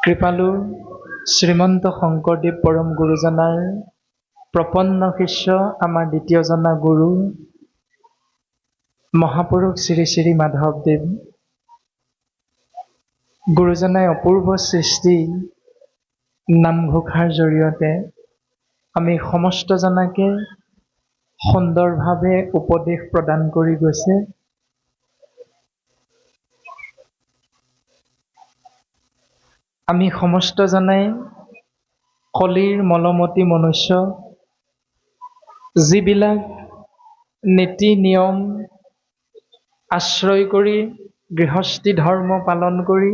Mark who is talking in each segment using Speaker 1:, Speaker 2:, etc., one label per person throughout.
Speaker 1: কৃপালু শ্ৰীমন্ত শংকৰদেৱ পৰম গুৰুজনাৰ প্ৰপন্ন শিষ্য আমাৰ দ্বিতীয়জনা গুৰু মহাপুৰুষ শ্ৰী শ্ৰী মাধৱদেৱ। গুৰুজনাই অপূৰ্ব সৃষ্টি নামঘোষাৰ জৰিয়তে আমি সমস্তজনাকে সুন্দৰভাৱে উপদেশ প্ৰদান কৰি গৈছে। আমি সমস্তজনাই কলিৰ মলমতি মনুষ্য, যিবিলাক নীতি নিয়ম আশ্ৰয় কৰি গৃহস্থী ধৰ্ম পালন কৰি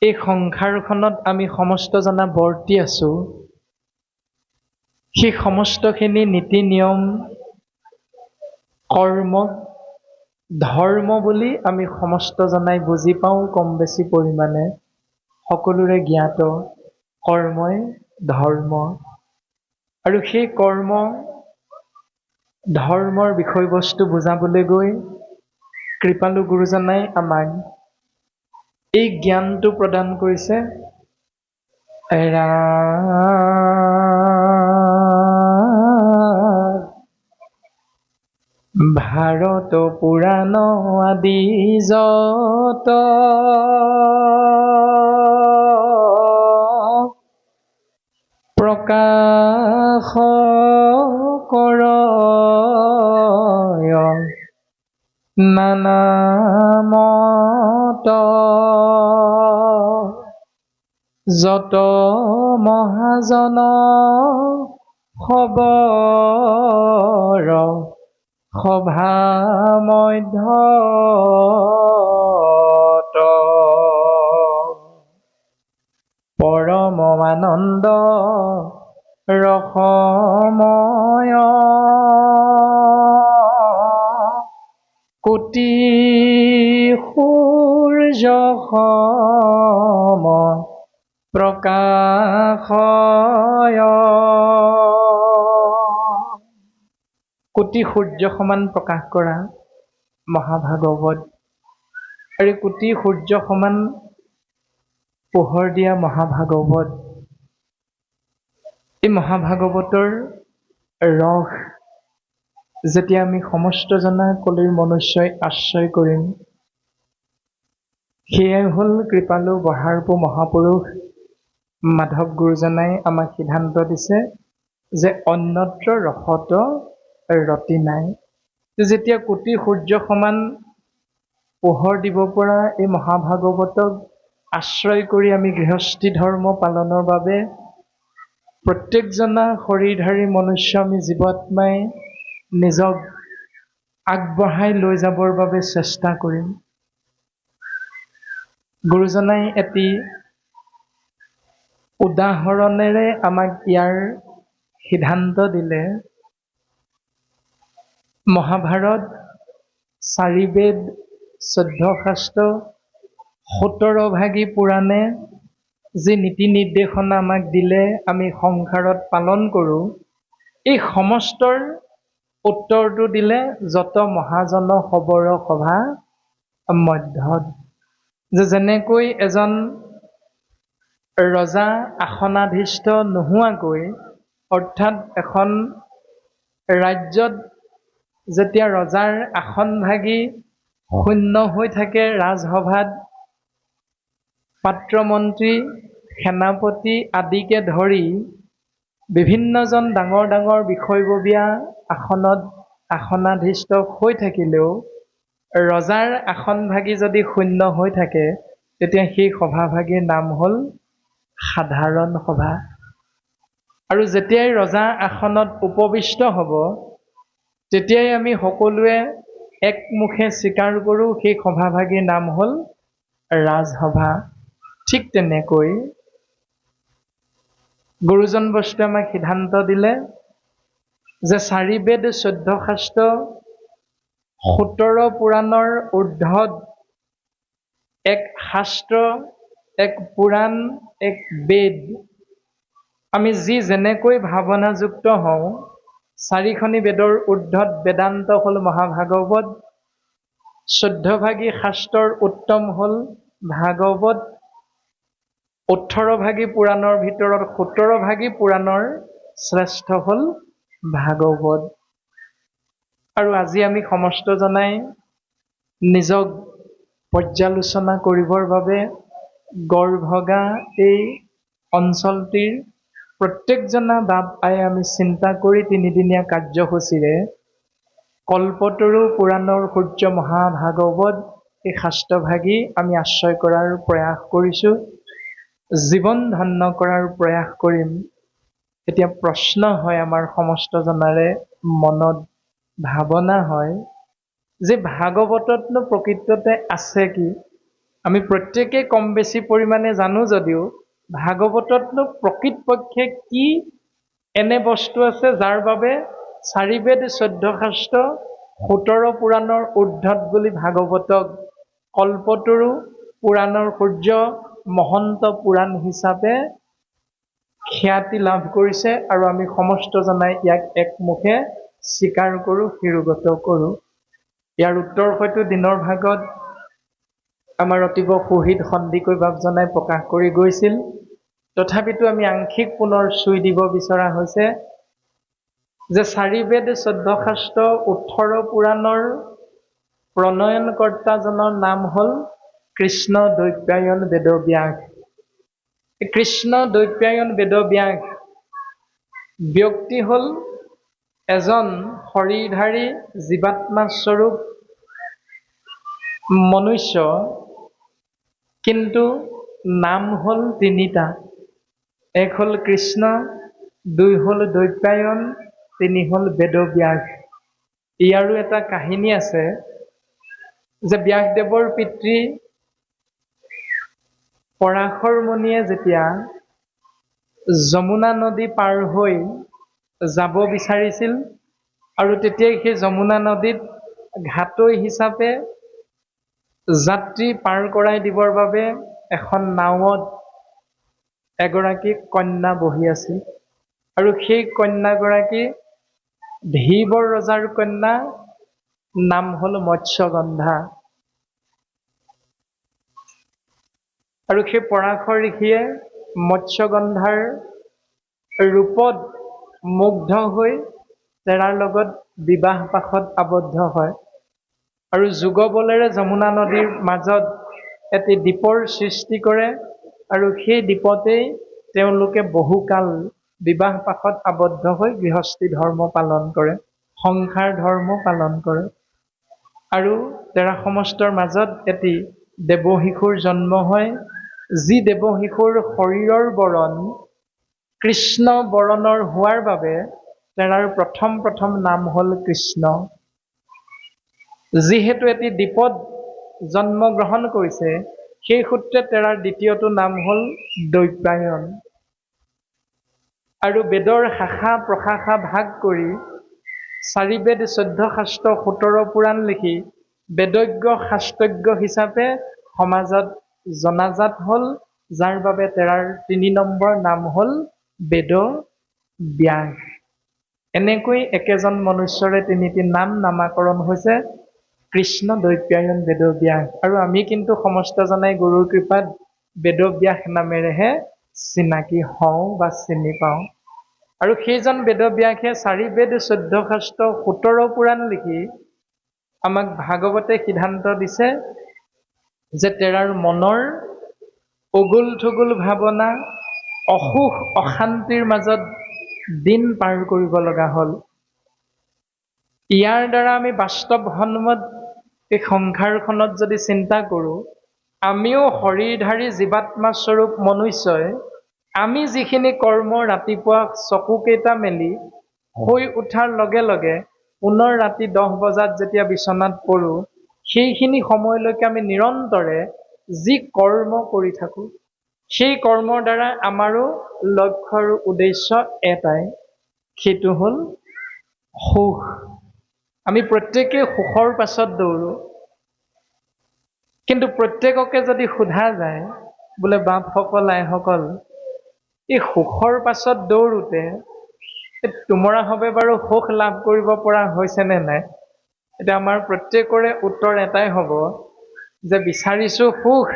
Speaker 1: এই সংসাৰখনত আমি সমস্তজনা বৰ্তি আছো, সেই সমস্তখিনি নীতি নিয়ম কৰ্মক ধৰ্ম বুলি আমি সমস্তজনাই বুজি পাওঁ। কম বেছি পৰিমাণে সকলোৰে জ্ঞাত কৰ্মই ধৰ্ম, আৰু সেই কৰ্ম ধৰ্মৰ বিষয়বস্তু বুজাবলৈ গৈ কৃপালু গুৰুজনাই আমাক এই জ্ঞানটো প্ৰদান কৰিছে। ভাৰত পুৰাণ আদি যত প্ৰকাশ কৰ নানা মত, যত মহাজন খবৰ সভা মধ্যত, পৰমানন্দ ৰসময় কোটি সূৰ্য সম প্ৰকাশয়। কোটি সূৰ্য সমান প্ৰকাশ কৰা মহাভাগৱত, আৰু কোটি সূৰ্য সমান পোহৰ দিয়া মহাভাগৱত, এই মহাভাগৱতৰ ৰস যেতিয়া আমি সমস্তজনা কলিৰ মনুষ্যই আশ্ৰয় কৰিম, সেয়াই হ'ল কৃপালু বঢ়াৰপো মহাপুৰুষ মাধৱ গুৰুজনাই আমাক সিদ্ধান্ত দিছে যে অন্যত্ৰ ৰসত ৰতি নাই। যেতিয়া কোটি সূৰ্য সমান পোহৰ দিব পৰা এই মহাভাগৱতক আশ্ৰয় কৰি আমি গৃহস্থী ধৰ্ম পালনৰ বাবে প্ৰত্যেকজনা শৰীৰধাৰী মনুষ্য আমি জীৱাত্মাই নিজক আগবঢ়াই লৈ যাবৰ বাবে চেষ্টা কৰিম। গুৰুজনাই এটি উদাহৰণেৰে আমাক ইয়াৰ সিদ্ধান্ত দিলে। মহাভাৰত 4 বেদ 14 শাস্ত্ৰ 17 ভাগী পুৰাণে যি নীতি নিৰ্দেশনা আমাক দিলে আমি সংসাৰত পালন কৰোঁ, এই সমস্তৰ উত্তৰটো দিলে যত মহাজন খবৰ সভা মধ্যত। যেনেকৈ এজন ৰজা আসনাধীষ্ঠ নোহোৱাকৈ, অৰ্থাৎ এখন ৰাজ্যত যেতিয়া ৰজাৰ আসন ভাগি শূন্য হৈ থাকে, ৰাজসভাত পাত্ৰ মন্ত্ৰী সেনাপতি আদিকে ধৰি বিভিন্নজন ডাঙৰ ডাঙৰ বিষয়ববীয়া আসনত আসনাধীষ্ঠ হৈ থাকিলেও ৰজাৰ আসন ভাগি যদি শূন্য হৈ থাকে, তেতিয়া সেই সভাভাগীৰ নাম হ'ল সাধাৰণ সভা। আৰু যেতিয়াই ৰজা আসনত উপবিষ্ট হ'ব, তেতিয়াই আমি সকলোৱে একমুখে স্বীকাৰ কৰোঁ সেই সভাভাগীৰ নাম হ'ল ৰাজসভা। ঠিক তেনেকৈ গুৰুজন বস্তুৱে আমাক সিদ্ধান্ত দিলে যে 4 বেদ 14 শাস্ত্ৰ 17 পুৰাণৰ ঊৰ্ধ্বত এক শাস্ত্ৰ, এক পুৰাণ, এক বেদ, আমি যি যেনেকৈ ভাৱনাযুক্ত হওঁ, 4খনি বেদৰ ঊৰ্ধ্বত বেদান্ত হ'ল মহাভাগৱত, 14 ভাগী শাস্ত্ৰৰ উত্তম হ'ল ভাগৱত, 18 ভাগী পুৰাণৰ ভিতৰত 17 ভাগী পুৰাণৰ শ্ৰেষ্ঠ হ'ল ভাগৱত। আৰু আজি আমি সমস্ত জনাই নিজক পৰ্যালোচনা কৰিবৰ বাবে গড়ভগা এই অঞ্চলটিৰ প্ৰত্যেকজনা বাপ আই আমি চিন্তা কৰি 3 দিনীয়া কাৰ্যসূচীৰে কল্পতৰু পুৰাণৰ সূৰ্য মহাভাগৱত এই শাস্ত্ৰভাগী আমি আশ্ৰয় কৰাৰ প্ৰয়াস কৰিছোঁ, জীৱন ধন্য কৰাৰ প্ৰয়াস কৰিম। এতিয়া প্ৰশ্ন হয় আমাৰ সমস্ত জনাৰে মনত ভাৱনা হয় যে ভাগৱততনো প্ৰকৃততে আছে কি? আমি প্ৰত্যেকেই কম বেছি পৰিমাণে জানো যদিও ভাগৱততনো প্ৰকৃতপক্ষে কি এনে বস্তু আছে যাৰ বাবে 4 বেদ 14 শাস্ত্ৰ 17 পুৰাণৰ উৰ্ধত বুলি ভাগৱতক কল্পতৰু পুৰাণৰ সূৰ্য মহন্ত পুৰাণ হিচাপে খ্যাতি লাভ কৰিছে আৰু আমি সমস্ত জনাই ইয়াক একমুখে স্বীকাৰ কৰোঁ, শিৰোগত কৰোঁ। ইয়াৰ উত্তৰ হয়তো দিনৰ ভাগত আমাৰ অতিব সুহিত সন্দিকৈ বাপ জনাই প্ৰকাশ কৰি গৈছিল, তথাপিতো আমি আংশিক পুনৰ চুই দিব বিচৰা হৈছে যে 4 বেদ 14 শাস্ত্ৰ 18 পুৰাণৰ প্ৰণয়নকৰ্তাজনৰ নাম হ'ল কৃষ্ণ দ্বৈপায়ন বেদব্যাস। কৃষ্ণ দ্বৈপায়ন বেদব্যাস ব্যক্তি হ'ল এজন শৰীৰধাৰী জীৱাত্মা স্বৰূপ মনুষ্য, কিন্তু নাম হ'ল 3টা। 1 হ'ল কৃষ্ণ, 2 হ'ল দ্বৈপায়ন, 3 হ'ল বেদব্যাস। ইয়াৰো এটা কাহিনী আছে যে ব্যাসদেৱৰ পিতৃ পৰাশৰ মুনিয়ে যেতিয়া যমুনা নদী পাৰ হৈ যাব বিচাৰিছিল আৰু তেতিয়াই সেই যমুনা নদীত ঘাটৈ হিচাপে যাত্ৰী পাৰ কৰাই দিবৰ বাবে এখন নাৱত এগৰাকী কন্যা বহি আছিল আৰু সেই কন্যাগৰাকী ধীবৰ ৰজাৰ কন্যা, নাম হ'ল মৎস্যগন্ধা। আৰু সেই পৰাশৰ ঋষিয়ে মৎস্যগন্ধাৰ ৰূপত মুগ্ধ হৈ তেৰাৰ লগত বিবাহ পাশত আবদ্ধ হয় আৰু যুগবলেৰে যমুনা নদীৰ মাজত এটি দ্বীপৰ সৃষ্টি কৰে আৰু সেই দ্বীপতেই তেওঁলোকে বহুকাল বিবাহ পাশত আবদ্ধ হৈ গৃহস্থী ধৰ্ম পালন কৰে, সংসাৰ ধৰ্ম পালন কৰে। আৰু তেৰা সমষ্টৰ মাজত এটি দেৱশিশুৰ জন্ম হয়, যি দেৱশিশুৰ শৰীৰৰ বৰণ কৃষ্ণ বৰণৰ হোৱাৰ বাবে তেৰাৰ প্ৰথম নাম হ'ল কৃষ্ণ। যিহেতু এটি দ্বীপত জন্মগ্ৰহণ কৰিছে, সেই সূত্ৰে তেৰাৰ দ্বিতীয়টো নাম হ'ল দ্বৈপায়ন। আৰু বেদৰ শাখা প্ৰশাখা ভাগ কৰি 4 বেদ 14 শাস্ত্ৰ 17 পুৰাণ লিখি বেদজ্ঞ শাস্ত্ৰজ্ঞ হিচাপে সমাজত জনাজাত হ'ল, যাৰ বাবে তেৰাৰ 3 নম্বৰ নাম হ'ল বেদব্যাস। এনেকৈ একেজন মনুষ্যৰে 3টি নাম নামাকৰণ হৈছে কৃষ্ণ দ্বৈপায়ন বেদব্যাস। আৰু আমি কিন্তু সমস্ত জনাই গুৰুৰ কৃপাত বেদব্যাস নামেৰেহে চিনাকি হওঁ বা চিনি পাওঁ। আৰু সেইজন বেদব্যাসে 4 বেদ 14 শাস্ত্ৰ 17 পুৰাণ লিখি আমাক ভাগৱতে সিদ্ধান্ত দিছে যে তেৰাৰ মনৰ উগুল থুগুল ভাৱনা অসুখ অশান্তিৰ মাজত দিন পাৰ কৰিব লগা হ'ল। ইয়াৰ দ্বাৰা আমি বাস্তৱসন্মত এই সংসাৰখনত যদি চিন্তা কৰোঁ, আমিও শৰীৰধাৰী জীৱাত্মা স্বৰূপ মনুষ্যই আমি যিখিনি কৰ্ম ৰাতিপুৱা চকুকেইটা মেলি শুই উঠাৰ লগে লগে পুনৰ ৰাতি 10 বজাত যেতিয়া বিচনাত পৰোঁ, সেইখিনি সময়লৈকে আমি নিৰন্তৰে যি কৰ্ম কৰি থাকোঁ, সেই কৰ্মৰ দ্বাৰা আমাৰো লক্ষ্য আৰু উদ্দেশ্য এটাই, সেইটো হ'ল সুখ। আমি প্ৰত্যেকেই সুখৰ পাছত দৌৰোঁ, কিন্তু প্ৰত্যেককে যদি সোধা যায় বোলে বাপসকল আইসকল, এই সুখৰ পাছত দৌৰোতে তোমৰা হবে বাৰু সুখ লাভ কৰিব পৰা হৈছে নে নাই? এতিয়া আমাৰ প্ৰত্যেকৰে উত্তৰ এটাই হ'ব যে বিচাৰিছোঁ সুখ,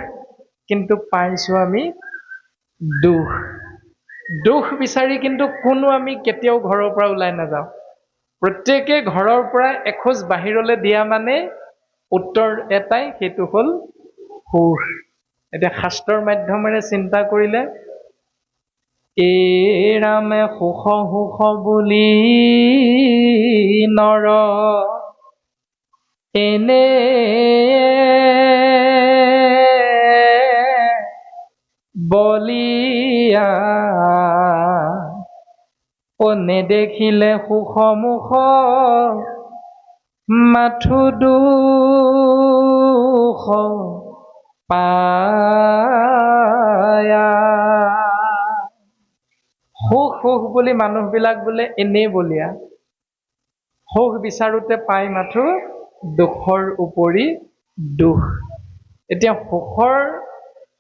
Speaker 1: কিন্তু পাইছোঁ আমি দুখ দুখ বিচাৰি কিন্তু কোনো আমি কেতিয়াও ঘৰৰ পৰা ওলাই নাযাওঁ। প্ৰত্যেকে ঘৰৰ পৰা এখোজ বাহিৰলৈ দিয়া মানে উত্তৰ এটাই, সেইটো হ'ল সুখ। এতিয়া শাস্ত্ৰৰ মাধ্যমেৰে চিন্তা কৰিলে ৰামে সুখ সুখ বুলি নৰ এনে বলিয়া নেদেখিলে সুখ মুখ মাথো দুখ পায়া। সুখ সুখ বুলি মানুহবিলাক বোলে এনেই বলিয়া, সুখ বিচাৰোতে পাই মাথো দুখৰ উপৰি দুখ। এতিয়া সুখৰ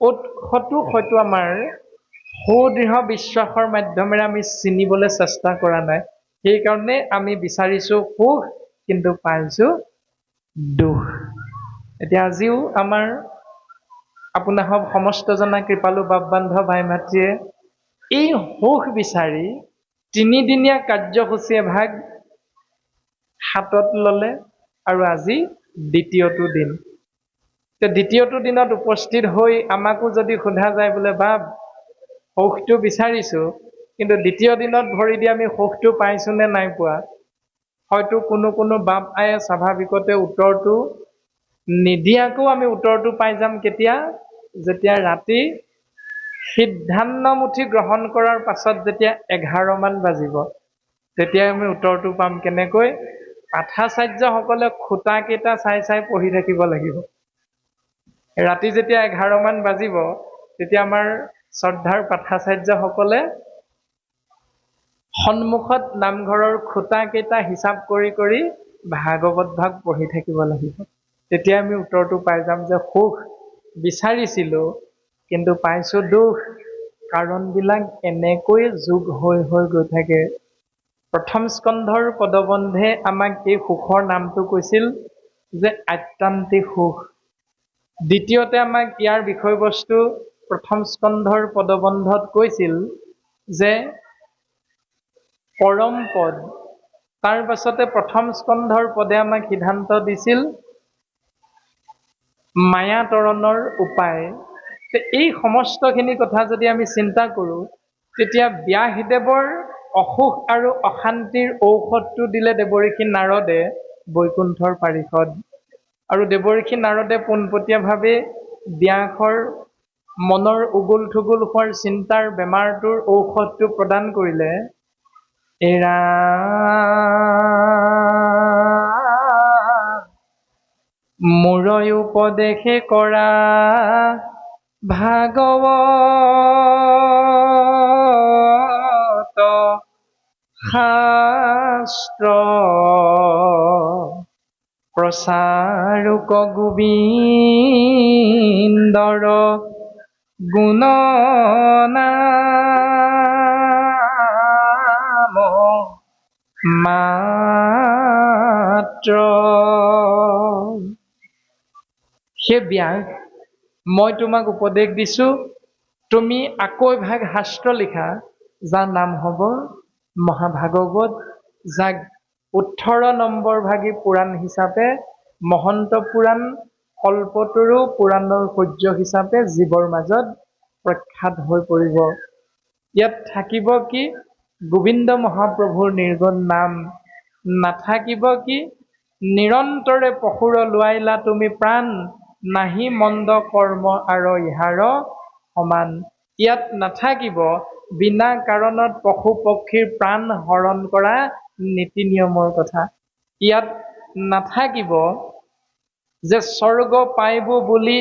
Speaker 1: উৎসটো হয়তো আমাৰ সুদৃঢ় বিশ্বাসৰ মাধ্যমেৰে আমি চিনিবলৈ চেষ্টা কৰা নাই, সেইকাৰণে আমি বিচাৰিছো সুখ কিন্তু পাইছো দুখ। এতিয়া আজিও আমাৰ আপোনাসৱ সমস্ত জনা কৃপালু বাপ বান্ধৱ ভাই মাতৃয়ে এই সুখ বিচাৰি 3 দিনীয়া কাৰ্যসূচী এভাগ হাতত ললে আৰু আজি দ্বিতীয়টো দিন। দ্বিতীয়টো দিনত উপস্থিত হৈ আমাকো যদি সোধা যায় বোলে বাপ সুখটো বিচাৰিছো কিন্তু দ্বিতীয় দিনত ভৰি দি আমি সুখটো পাইছো নে নাই পোৱা, হয়তো কোনো কোনো বাপ আয়ে স্বাভাৱিকতে উত্তৰটো নিদিয়াকো আমি উত্তৰটো পাই যাম কেতিয়া, যেতিয়া ৰাতি সিদ্ধান্তমুঠি গ্ৰহণ কৰাৰ পাছত যেতিয়া 11 মান বাজিব, তেতিয়া আমি উত্তৰটো পাম কেনেকৈ, পাঠাচাৰ্যসকলে খুঁটাকেইটা চাই চাই পঢ়ি থাকিব লাগিব। ৰাতি যেতিয়া 11 মান বাজিব তেতিয়া আমাৰ শ্ৰদ্ধাৰ পাঠাচাৰ্যসকলে সন্মুখত নামঘৰৰ খুঁটাকেইটা হিচাপ কৰি কৰি ভাগৱত ভাগ পঢ়ি থাকিব লাগিব। তেতিয়া আমি উত্তৰটো পাই যাম যে সুখ বিচাৰিছিলো কিন্তু পাইছো দুখ। কাৰণবিলাক এনেকৈ যোগ হৈ হৈ গৈ থাকে। প্ৰথম স্কন্ধৰ পদবন্ধে আমাক এই সুখৰ নামটো কৈছিল যে আত্যান্তিক সুখ। দ্বিতীয়তে আমাক ইয়াৰ বিষয়বস্তু প্ৰথম স্কন্ধৰ পদবন্ধত কৈছিল যে পৰম পদ। তাৰ পাছতে প্ৰথম স্কন্ধৰ পদে আমাক সিদ্ধান্ত দিছিল মায়াতৰণৰ উপায়। এই সমস্তখিনি কথা যদি আমি চিন্তা কৰো তেতিয়া ব্যাসদেৱৰ অসুখ আৰু অশান্তিৰ ঔষধটো দিলে দেৱঋষি নাৰদে বৈকুণ্ঠৰ পাৰিষদ, আৰু দেৱঋষি নাৰদে পোনপটীয়াভাৱে ব্যাসৰ মনৰ উগুল থুগুল হোৱাৰ চিন্তাৰ বেমাৰটোৰ ঔষধটো প্ৰদান কৰিলে। এৰা মূৰৈ উপদেশে কৰা ভাগৱত শাস্ত্ৰ প্ৰচাৰক গোবিন্দৰ গুণনাম মাত্ৰ। হে ব্যাস, মই তোমাক উপদেশ দিছো, তুমি আকৌ এভাগ শাস্ত্ৰ লিখা যাৰ নাম হ'ব মহাভাগৱত, যাক 18 নম্বৰ ভাগী পুৰাণ হিচাপে মহন্ত পুৰাণ, কল্পতৰু পুৰাণৰ সূৰ্য হিচাপে জীৱৰ মাজত প্ৰখ্যাত হৈ পৰিব। ইয়াত থাকিব কি গোবিন্দ মহাপ্ৰভুৰ নিৰ্গুণ নাম, নাথাকিব কি নিৰন্তৰে পশুৰ লোৱাইলা তুমি প্ৰাণ, নাহি মন্দ কৰ্ম আৰু ইহাৰ সমান। ইয়াত নাথাকিব বিনা কাৰণত পশু পক্ষীৰ প্ৰাণ হৰণ কৰা নীতি নিয়মৰ কথা। ইয়াত নাথাকিব যে স্বৰ্গ পাইব বুলি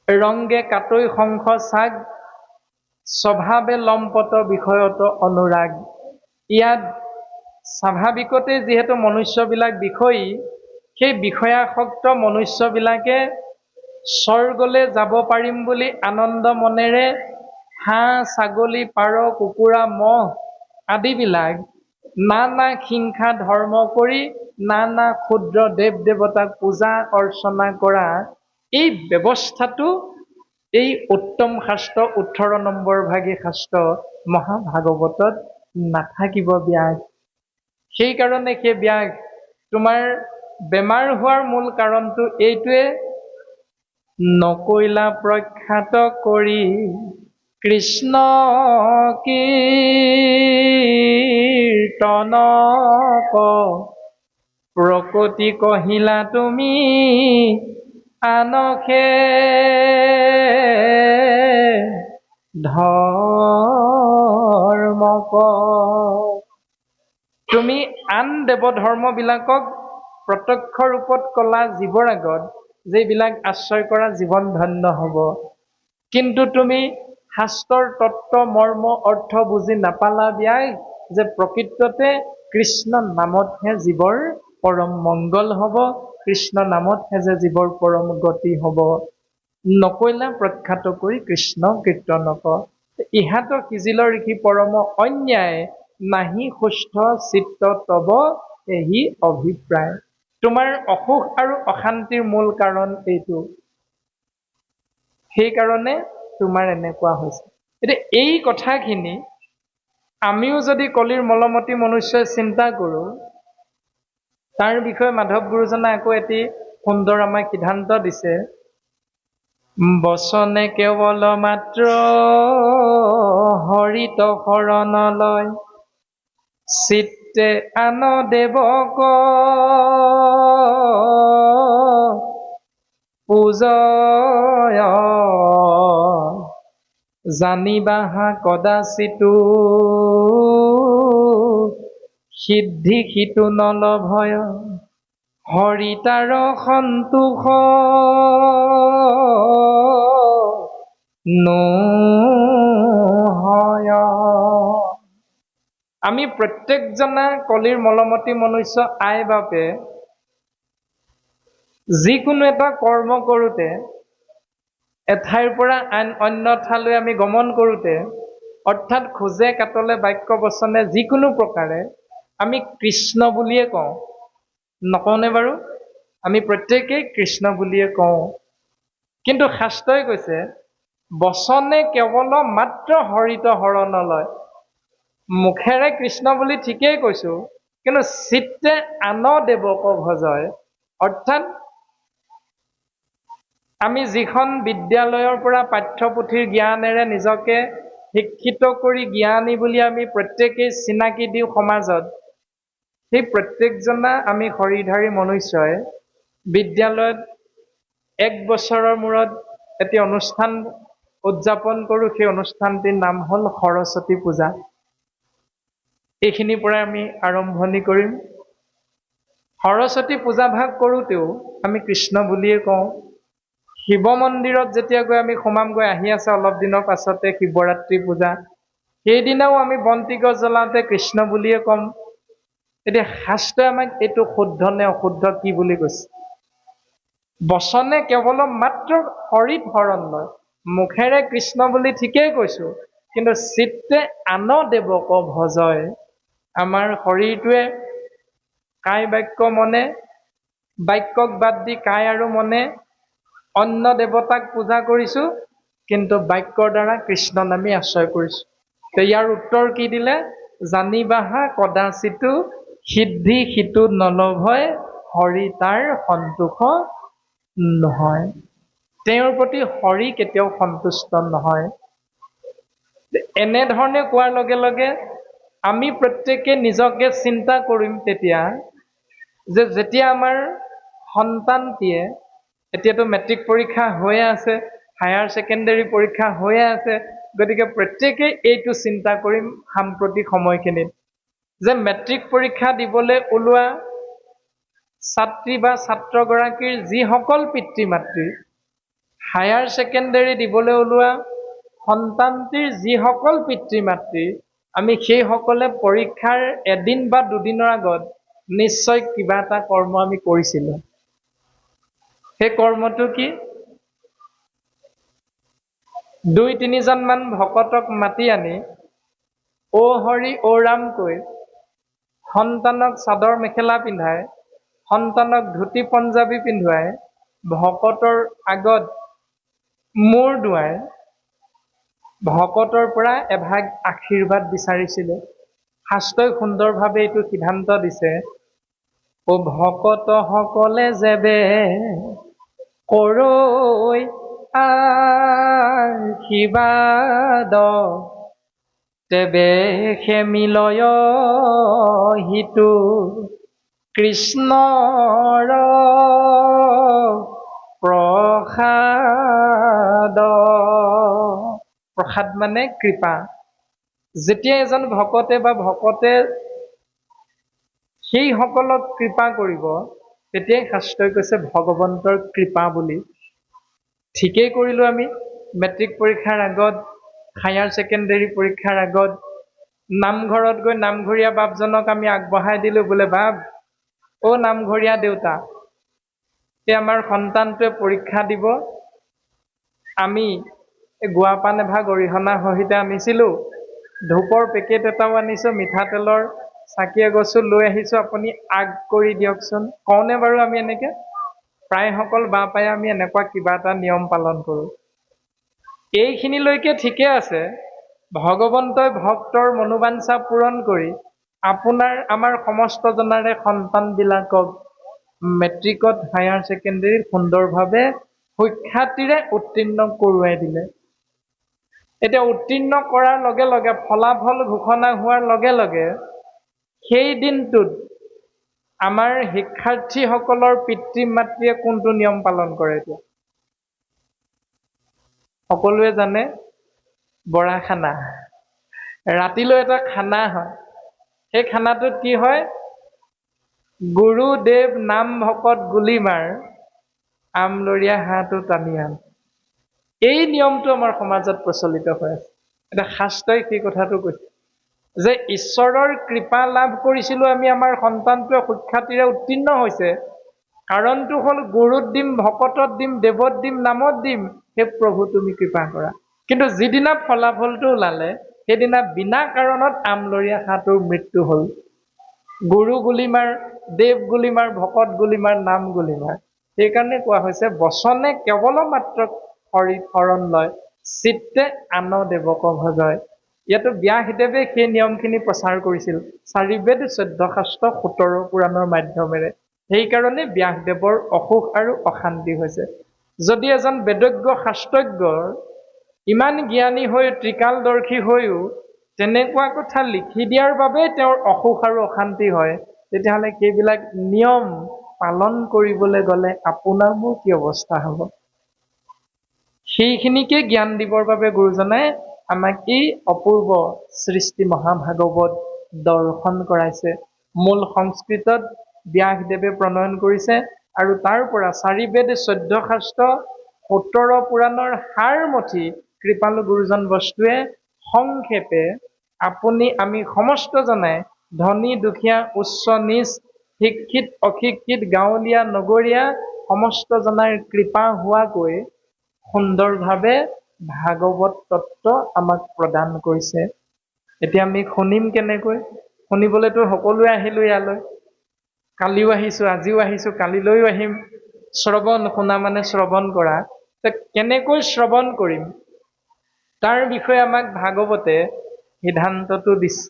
Speaker 1: ৰংগে কাটৈ শংখ চাগ, স্বভাৱে লম্পট বিষয়ত অনুৰাগ। ইয়াত স্বাভাৱিকতে যিহেতু মনুষ্যবিলাক বিষয়ী, সেই বিষয়াসক্ত মনুষ্যবিলাকে স্বৰ্গলৈ যাব পাৰিম বুলি আনন্দ মনেৰে হাঁহ, ছাগলী, পাৰ, কুকুৰা, মহ আদিবিলাক নানা হিংসা ধৰ্ম কৰি নানা ক্ষুদ্ৰ দেৱ দেৱতাক পূজা অৰ্চনা কৰা এই ব্যৱস্থাটো এই উত্তম শাস্ত্ৰ 18 নম্বৰ ভাগী শাস্ত্ৰ মহাভাগৱতত নাথাকিব ব্যাস। সেইকাৰণে সেই ব্যাস তোমাৰ বেমাৰ হোৱাৰ মূল কাৰণটো এইটোৱে, নকৈলা প্ৰখ্যাত কৰি কৃষ্ণ কীৰ্তনক, প্ৰকটি কহিলা তুমি আনকে ধৰ্মক। তুমি আন দেৱধৰ্মবিলাকক প্ৰত্যক্ষ ৰূপত কলা জীৱৰ আগত, যিবিলাক আশ্ৰয় কৰা জীৱন ধন্য হ'ব, কিন্তু তুমি শাস্ত্ৰৰ তত্ত্ব মৰ্ম অৰ্থ বুজি নাপালা ব্যাস, যে প্ৰকৃততে কৃষ্ণ নামতহে জীৱৰ পৰম মংগল হ'ব, কৃষ্ণ নামতহে যে জীৱৰ পৰম গতি হ'ব। নকৈলা প্ৰখ্যাত কৰি কৃষ্ণ কীৰ্তনক, ইহাত সিজিল ঋষি পৰম অন্যায়, নাহি সুস্থ চিত্ত তব এহি অভিপ্ৰায়। তোমাৰ অসুখ আৰু অশান্তিৰ মূল কাৰণ এইটো, সেইকাৰণে তোমাৰ এনেকুৱা হৈছে। এতিয়া এই কথাখিনি আমিও যদি কলিৰ মলমতি মনুষ্যই চিন্তা কৰোঁ, তাৰ বিষয়ে মাধৱ গুৰুজনাই আকৌ এটি সুন্দৰ আমাক সিদ্ধান্ত দিছে, বচনে কেৱল মাত্ৰ হৰিত শৰণ লয়, চিত্তে আন দেৱক পূজয়, জানিবাহা কদাচিতো সিদ্ধি সিটো নলভয়, হৰি তাৰ সন্তোষ নহয়। আমি প্ৰত্যেকজনা কলিৰ মলমতি মনুষ্য আই বাপে যিকোনো এটা কৰ্ম কৰোঁতে, এঠাইৰ পৰা অন্য ঠাইলৈ আমি গমন কৰোঁতে, অৰ্থাৎ খোজে কাটলে বাক্য বচনে যিকোনো প্ৰকাৰে আমি কৃষ্ণ বুলিয়ে কওঁ, নকওঁনে বাৰু? আমি প্ৰত্যেকেই কৃষ্ণ বুলিয়ে কওঁ। কিন্তু শাস্ত্ৰই কৈছে, বচনে কেৱল মাত্ৰ হৰিত শৰণ লয়। মুখেৰে কৃষ্ণ বুলি ঠিকেই কৈছোঁ, কিন্তু চিত্তে আন দেৱক ভজয়। অৰ্থাৎ আমি যিখন বিদ্যালয়ৰ পৰা পাঠ্যপুথিৰ জ্ঞানেৰে নিজকে শিক্ষিত কৰি জ্ঞানী বুলি আমি প্ৰত্যেকেই চিনাকি দিওঁ সমাজত, সেই প্ৰত্যেকজনা আমি হৰিধাৰী মনুষ্যই বিদ্যালয়ত 1 বছৰৰ মূৰত এটি অনুষ্ঠান উদযাপন কৰোঁ। সেই অনুষ্ঠানটিৰ নাম হ'ল সৰস্বতী পূজা। এইখিনিৰ পৰা আমি আৰম্ভণি কৰিম। সৰস্বতী পূজা ভাগ কৰোঁতেও আমি কৃষ্ণ বুলিয়ে কওঁ। শিৱ মন্দিৰত যেতিয়া গৈ আমি সোমামগৈ, আহি আছে অলপ দিনৰ পাছতে শিৱৰাত্ৰি পূজা, সেইদিনাও আমি বন্তি গছ জ্বলাওঁতে কৃষ্ণ বুলিয়ে ক'ম। এতিয়া শাস্ত্ৰই আমাক এইটো শুদ্ধ নে অশুদ্ধ কি বুলি কৈছে? বচনে কেৱল মাত্ৰ হৰিত শৰণ লয়। মুখেৰে কৃষ্ণ বুলি ঠিকেই কৈছোঁ, কিন্তু চিত্তে আন দেৱক ভজয়। আমাৰ শৰীৰটোৱে কায় বাক্য মনে, বাক্যক বাদ দি কায় আৰু মনে অন্য দেৱতাক পূজা কৰিছোঁ, কিন্তু বাক্যৰ দ্বাৰা কৃষ্ণ নামী আশ্ৰয় কৰিছোঁ। তো ইয়াৰ উত্তৰ কি দিলে? জানিবাহা কদাচিতো সিদ্ধি সিটো নলভয়, হৰি তাৰ সন্তোষ নহয়। তেওঁৰ প্ৰতি হৰি কেতিয়াও সন্তুষ্ট নহয়। এনেধৰণে কোৱাৰ লগে লগে আমি প্ৰত্যেকে নিজকে চিন্তা কৰিম তেতিয়া, যে যেতিয়া আমাৰ সন্তানটিয়ে, এতিয়াতো মেট্ৰিক পৰীক্ষা হৈয়ে আছে, হায়াৰ ছেকেণ্ডাৰী পৰীক্ষা হৈয়ে আছে, গতিকে প্ৰত্যেকেই এইটো চিন্তা কৰিম সাম্প্ৰতিক সময়খিনিত, যে মেট্ৰিক পৰীক্ষা দিবলৈ ওলোৱা ছাত্ৰী বা ছাত্ৰগৰাকীৰ যিসকল পিতৃ মাতৃ, হায়াৰ ছেকেণ্ডাৰী দিবলৈ ওলোৱা সন্তানটিৰ যিসকল পিতৃ মাতৃ, আমি সেইসকলে পৰীক্ষাৰ এদিন বা দুদিনৰ আগত নিশ্চয় কিবা এটা কৰ্ম আমি কৰিছিলোঁ। সেই কৰ্মটো কি? 2-3 মান ভকতক মাতি আনি অ হৰি অ ৰাম কৈ সন্তানক চাদৰ মেখেলা পিন্ধাই, সন্তানক ধুতি পঞ্জাবী পিন্ধুৱাই ভকতৰ আগত মোৰ দুৱাই ভকতৰ পৰা এভাগ আশীৰ্বাদ বিচাৰিছিলে। শাস্ত্ৰই সুন্দৰভাৱে এইটো সিদ্ধান্ত দিছে, ও ভকতসকলে যেবে কৰৈ আশীৰ্বাদ, তেবে সে মিলয় হিতু কৃষ্ণৰ প্ৰসাদ। প্ৰসাদ মানে কৃপা। যেতিয়া এজন ভকতে বা ভকতে সেইসকলক কৃপা কৰিব, তেতিয়াই শাস্ত্ৰই কৈছে ভগৱন্তৰ কৃপা বুলি। ঠিকেই কৰিলোঁ আমি। মেট্ৰিক পৰীক্ষাৰ আগত, হায়াৰ ছেকেণ্ডেৰী পৰীক্ষাৰ আগত নামঘৰত গৈ নামঘৰীয়া বাপজনক আমি আগবঢ়াই দিলোঁ, বোলে বাপ, অ' নামঘৰীয়া দেউতা, এই আমাৰ সন্তানটোৱে পৰীক্ষা দিব। আমি গুৱা পাণ এভাগ অৰিহণা সহিত আনিছিলোঁ, ধূপৰ পেকেট এটাও আনিছোঁ, মিঠাতেলৰ চাকি এগছো লৈ আহিছোঁ, আপুনি আগ কৰি দিয়কচোন। কওঁনে বাৰু আমি এনেকে? প্ৰায়সকল বাপায়ে আমি এনেকুৱা কিবা এটা নিয়ম পালন কৰোঁ। এইখিনিলৈকে ঠিকে আছে। ভগৱন্তই ভক্তৰ মনোবাঞ্ছা পূৰণ কৰি আপোনাৰ আমাৰ সমস্ত জনাৰে সন্তানবিলাকক মেট্ৰিকত, হায়াৰ ছেকেণ্ডেৰীত সুন্দৰভাৱে সুখ্যাতিৰে উত্তীৰ্ণ কৰোৱাই দিলে। এতিয়া উত্তীৰ্ণ কৰাৰ লগে লগে, ফলাফল ঘোষণা হোৱাৰ লগে লগে, সেই দিনটোত আমাৰ শিক্ষাৰ্থীসকলৰ পিতৃ মাতৃয়ে কোনটো নিয়ম পালন কৰে? এতিয়া সকলোৱে জানে, বৰা খানা। ৰাতিলৈ এটা খানা হয়। সেই খানাটোত কি হয়? গুৰুদেৱ নাম ভকত গুলিমাৰ, আমলৰীয়া হাঁহটো টানি আন। এই নিয়মটো আমাৰ সমাজত প্ৰচলিত হৈ আছে। এতিয়া শাস্ত্ৰই সেই কথাটো কৈছে যে ঈশ্বৰৰ কৃপা লাভ কৰিছিলোঁ আমি, আমাৰ সন্তানটোৱে সুখ্যাতিৰে উত্তীৰ্ণ হৈছে। কাৰণটো হ'ল গুৰুত দিম, ভকতত দিম, দেৱত দিম, নামত দিম, সেই প্ৰভু তুমি কৃপা কৰা। কিন্তু যিদিনা ফলাফলটো ওলালে, সেইদিনা বিনা কাৰণত আমলৰীয়া হাঁহটোৰ মৃত্যু হ'ল। গুৰু গুলিমাৰ, দেৱ গুলিমাৰ, ভকত গুলিমাৰ, নাম গুলিমাৰ। সেইকাৰণে কোৱা হৈছে, বচনে কেৱল মাত্ৰ হৰি শৰণ লয়, চিত্তে আন দেৱক ভজয়। ইয়াতো ব্যাসদেৱে সেই নিয়মখিনি প্ৰচাৰ কৰিছিল 4 বেদ, 14 শাস্ত্ৰ, 17 পুৰাণৰ মাধ্যমেৰে। সেইকাৰণে ব্যাসদেৱৰ অসুখ আৰু অশান্তি হৈছে। যদি এজন বেদজ্ঞ শাস্ত্ৰজ্ঞৰ ইমান জ্ঞানী হৈ, ত্ৰিকালদৰ্শী হৈও তেনেকুৱা কথা লিখি দিয়াৰ বাবে তেওঁৰ অসুখ আৰু অশান্তি হয়, তেতিয়াহ'লে সেইবিলাক নিয়ম পালন কৰিবলৈ গ'লে আপোনাৰ মোৰ কি অৱস্থা হ'ব? সেইখিনিকে জ্ঞান দিবৰ বাবে গুৰুজনাই আমাক এই অপূৰ্ব সৃষ্টি মহাভাগৱত দৰ্শন কৰাইছে। মূল সংস্কৃতত ব্যাসদেৱে প্ৰণয়ন কৰিছে, আৰু তাৰ পৰা 4 বেদ, 14 শাস্ত্ৰ, 17 পুৰাণৰ সাৰমথি কৃপালু গুৰুজন বস্তুৱে সংক্ষেপে আপুনি আমি সমস্ত জনাই, ধনী দুখীয়া, উচ্চ নীচ, শিক্ষিত অশিক্ষিত, গাঁৱলীয়া নগৰীয়া, সমস্ত জনাৰ কৃপা হোৱাকৈ সুন্দৰভাৱে ভাগৱত তত্ত্ব আমাক প্ৰদান কৰিছে। এতিয়া আমি শুনিম কেনেকৈ? শুনিবলৈতো সকলোৱে আহিলোঁ ইয়ালৈ। কালিও আহিছোঁ, আজিও আহিছোঁ, কালিলৈও আহিম। শ্ৰৱণ, শুনা মানে শ্ৰৱণ কৰা। কেনেকৈ শ্ৰৱণ কৰিম, তাৰ বিষয়ে আমাক ভাগৱতে সিদ্ধান্তটো দিছে।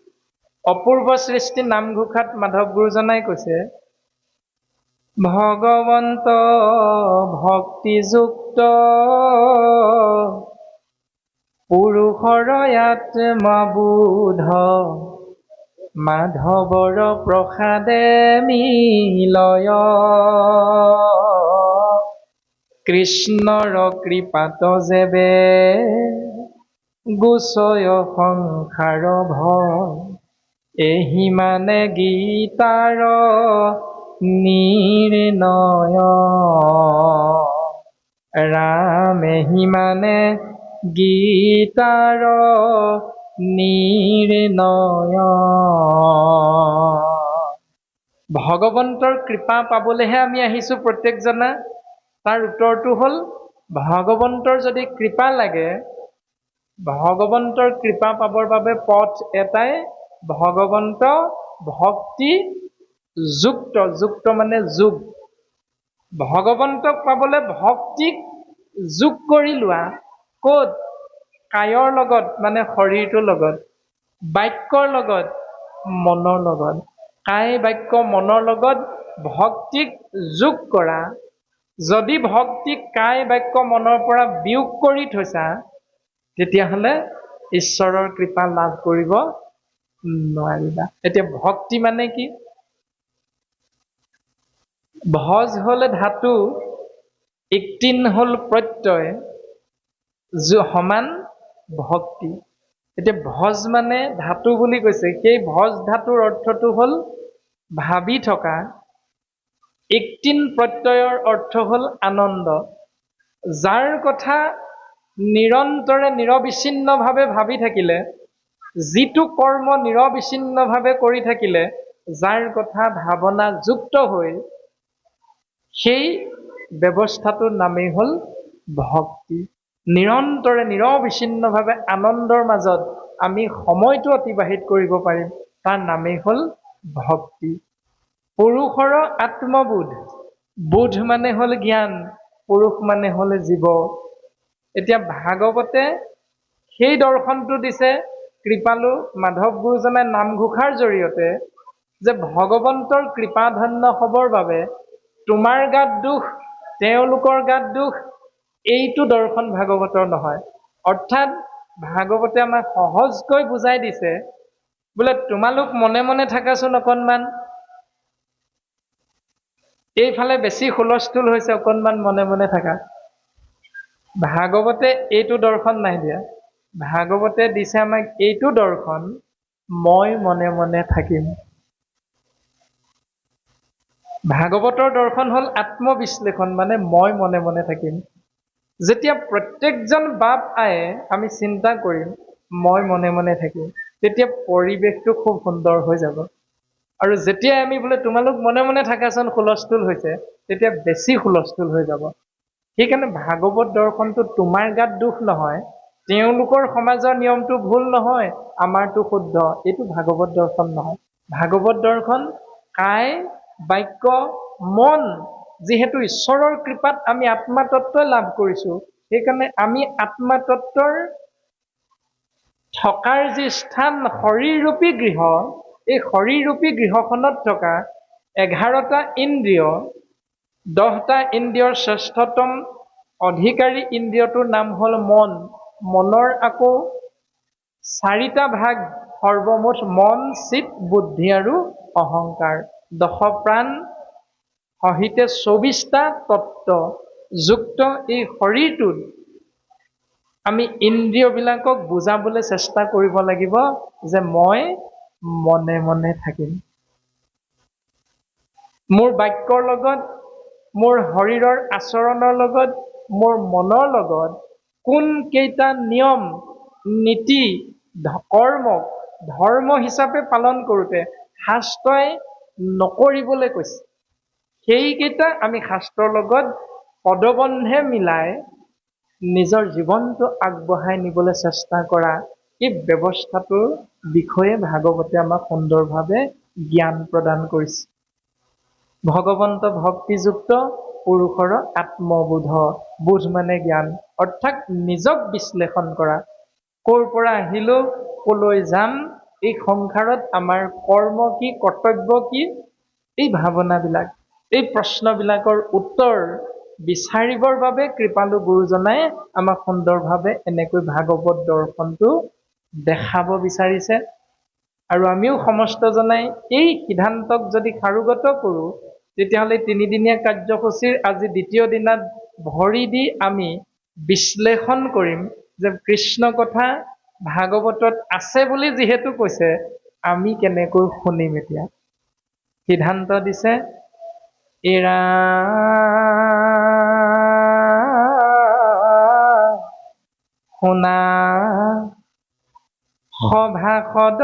Speaker 1: অপূৰ্ব সৃষ্টি নামঘোষাত মাধৱ গুৰুজনাই কৈছে, ভগৱন্ত ভক্তিযুক্ত পুৰুষৰ আত্মবোধ, মাধৱৰ প্ৰসাদে মিলয়, কৃষ্ণৰ কৃপাত যেবে গোচয় সংসাৰ ভয়, এহি মানে গীতাৰ নিৰ্ণয়, ৰাম এহি মানে গীতাৰ নিৰ্ণয়। ভগৱন্তৰ কৃপা পাবলৈহে আমি আহিছোঁ প্ৰত্যেকজনা। তাৰ উত্তৰটো হ'ল, ভগৱন্তৰ যদি কৃপা লাগে, ভগৱন্তৰ কৃপা পাবৰ বাবে পথ এটাই, ভগৱন্ত ভক্তি যুক্ত, যুক্ত মানে যোগ। ভগৱন্তক পাবলৈ ভক্তিক যোগ কৰি লোৱা ক'ত কায়ৰ লগত মানে শৰীৰটোৰ লগত বাক্যৰ লগত মনৰ লগত কায় বাক্য মনৰ লগত ভক্তিক যোগ কৰা যদি ভক্তিক কায় বাক্য মনৰ পৰা বিয়োগ কৰি থৈছা তেতিয়াহ'লে ঈশ্বৰৰ কৃপা লাভ কৰিব নোৱাৰিবা এতিয়া ভক্তি মানে কি ভজ হলে ধাতু ইক্তিন হল প্ৰত্যয় সমান ভক্তি এতিয়া ভজ মানে ধাতু বুলি কৈছে সেই ভজ ধাতুৰ অৰ্থটো হল ভাবি থকা ইক্তিন প্ৰত্যয়ৰ অৰ্থ হল আনন্দ যাৰ কথা নিৰন্তৰে নিৰবিচ্ছিন্নভাৱে ভাবি থাকিলে যিটো কৰ্ম নিৰবিচ্ছিন্নভাৱে কৰি থাকিলে যাৰ কথা ভাৱনা যুক্ত হৈ সেই ব্যৱস্থাটোৰ নামেই হল ভক্তি নিৰন্তৰে নিৰবিচ্ছিন্নভাৱে আনন্দৰ মাজত আমি সময়টো অতিবাহিত কৰিব পাৰিম তাৰ নামেই হল ভক্তি পুৰুষৰ আত্মবোধ বোধ মানে হল জ্ঞান পুৰুষ মানে হল জীৱ এতিয়া ভাগৱতে সেই দৰ্শনটো দিছে কৃপালু মাধৱ গুৰুজনাই নামঘোষাৰ জৰিয়তে যে ভগৱন্তৰ কৃপাধন্য হবৰ বাবে তোমাৰ গাত দুখ তেওঁলোকৰ গাত দুখ এইটো দৰ্শন ভাগৱতৰ নহয় অৰ্থাৎ ভাগৱতে আমাক সহজকৈ বুজাই দিছে বোলে তোমালোক মনে মনে থাকাচোন অকণমান এইফালে বেছি হুলস্থুল হৈছে অকণমান মনে মনে থাকা ভাগৱতে এইটো দৰ্শন নাই দিয়া ভাগৱতে দিছে আমাক এইটো দৰ্শন মই মনে মনে থাকিম ভাগৱতৰ দৰ্শন হল আত্মবিশ্লেষণ মানে মই মনে মনে থাকিম যেতিয়া প্ৰত্যেকজন বাপ আয়ে আমি চিন্তা কৰিম মই মনে মনে থাকিম তেতিয়া পৰিৱেশটো খুব সুন্দৰ হৈ যাব আৰু যেতিয়া আমি বোলে তোমালোক মনে মনে থাকাচোন হুলস্থুল হৈছে তেতিয়া বেছি হুলস্থুল হৈ যাব সেইকাৰণে ভাগৱত দৰ্শনটো তোমাৰ গাত দুখ নহয় তেওঁলোকৰ সমাজৰ নিয়মটো ভুল নহয় আমাৰটো শুদ্ধ এইটো ভাগৱত দৰ্শন নহয় ভাগৱত দৰ্শন কায় বাক্য মন যিহেতু ঈশ্বৰৰ কৃপাত আমি আত্মাতত্ব লাভ কৰিছো সেইকাৰণে আমি আত্মাতত্বৰ থকাৰ যি স্থান শৰীৰৰূপী গৃহ এই শৰীৰৰূপী গৃহখনত থকা 11টা ইন্দ্ৰিয় 10টা ইন্দ্ৰিয়ৰ শ্ৰেষ্ঠতম অধিকাৰী ইন্দ্ৰিয়টোৰ নাম হল মন মনৰ আকৌ 4টা ভাগ সৰ্বমুঠ মন চিত বুদ্ধি আৰু অহংকাৰ 10 প্ৰাণ সহিতে 24টা তত্ত্ব যুক্ত এই শৰীৰটোত আমি ইন্দ্ৰিয়বিলাকক বুজাবলৈ চেষ্টা কৰিব লাগিব যে মই মনে মনে থাকিম মোৰ বাক্যৰ লগত মোৰ শৰীৰৰ আচৰণৰ লগত মোৰ মনৰ লগত কোন কেইটা নিয়ম নীতি কৰ্ম ধৰ্ম হিচাপে পালন কৰোঁতে শাস্ত্ৰই নকৰিবলৈ কৈছে সেইকেইটা আমি শাস্ত্ৰৰ লগত পদবন্ধে মিলাই নিজৰ জীৱনটো আগবঢ়াই নিবলৈ চেষ্টা কৰা এই ব্যৱস্থাটোৰ বিষয়ে ভাগৱতে আমাক সুন্দৰভাৱে জ্ঞান প্ৰদান কৰিছে ভগৱন্ত ভক্তিযুক্ত পুৰুষৰ আত্মবোধ বোধ মানে জ্ঞান অৰ্থাৎ নিজক বিশ্লেষণ কৰা ক'ৰ পৰা আহিলো কলৈ যাম এই সংসাৰত আমাৰ কৰ্ম কি কৰ্তব্য কি এই ভাৱনাবিলাক এই প্ৰশ্নবিলাকৰ উত্তৰ বিচাৰিবৰ বাবে কৃপালু গুৰুজনাই আমাক সুন্দৰভাৱে এনেকৈ ভাগৱত দৰ্শনটো দেখাব বিচাৰিছে আৰু আমিও সমস্তজনাই এই সিদ্ধান্তক যদি কাৰুগত কৰোঁ তেতিয়াহ'লে 3দিনীয়া কাৰ্যসূচীৰ আজি দ্বিতীয় দিনত ভৰি দি আমি বিশ্লেষণ কৰিম যে কৃষ্ণ কথা ভাগৱতত আছে বুলি যিহেতু কৈছে আমি কেনেকৈ শুনিম এতিয়া সিদ্ধান্ত দিছে এৰা শুনা সভাসদ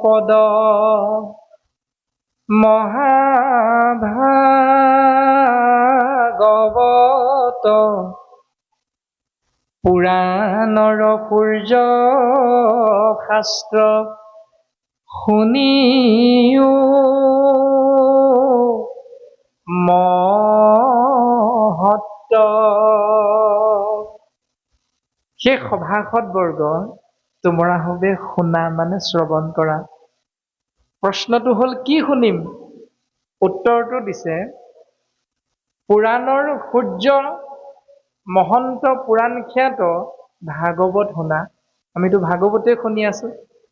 Speaker 1: পদ মহাভাগৱত পুৰাণৰ সূৰ্য শাস্ত্ৰ শুনিও মহত্ব সেই সভাসদ বৰ্গ তোমৰা হবে শুনা মানে শ্ৰৱণ কৰা। প্ৰশ্নটো হ'ল কি শুনিম? উত্তৰটো দিছে পুৰাণৰ সূৰ্য মহন্ত পুৰাণ খ্যাত ভাগৱত শুনা। আমিতো ভাগৱতে শুনি আছো।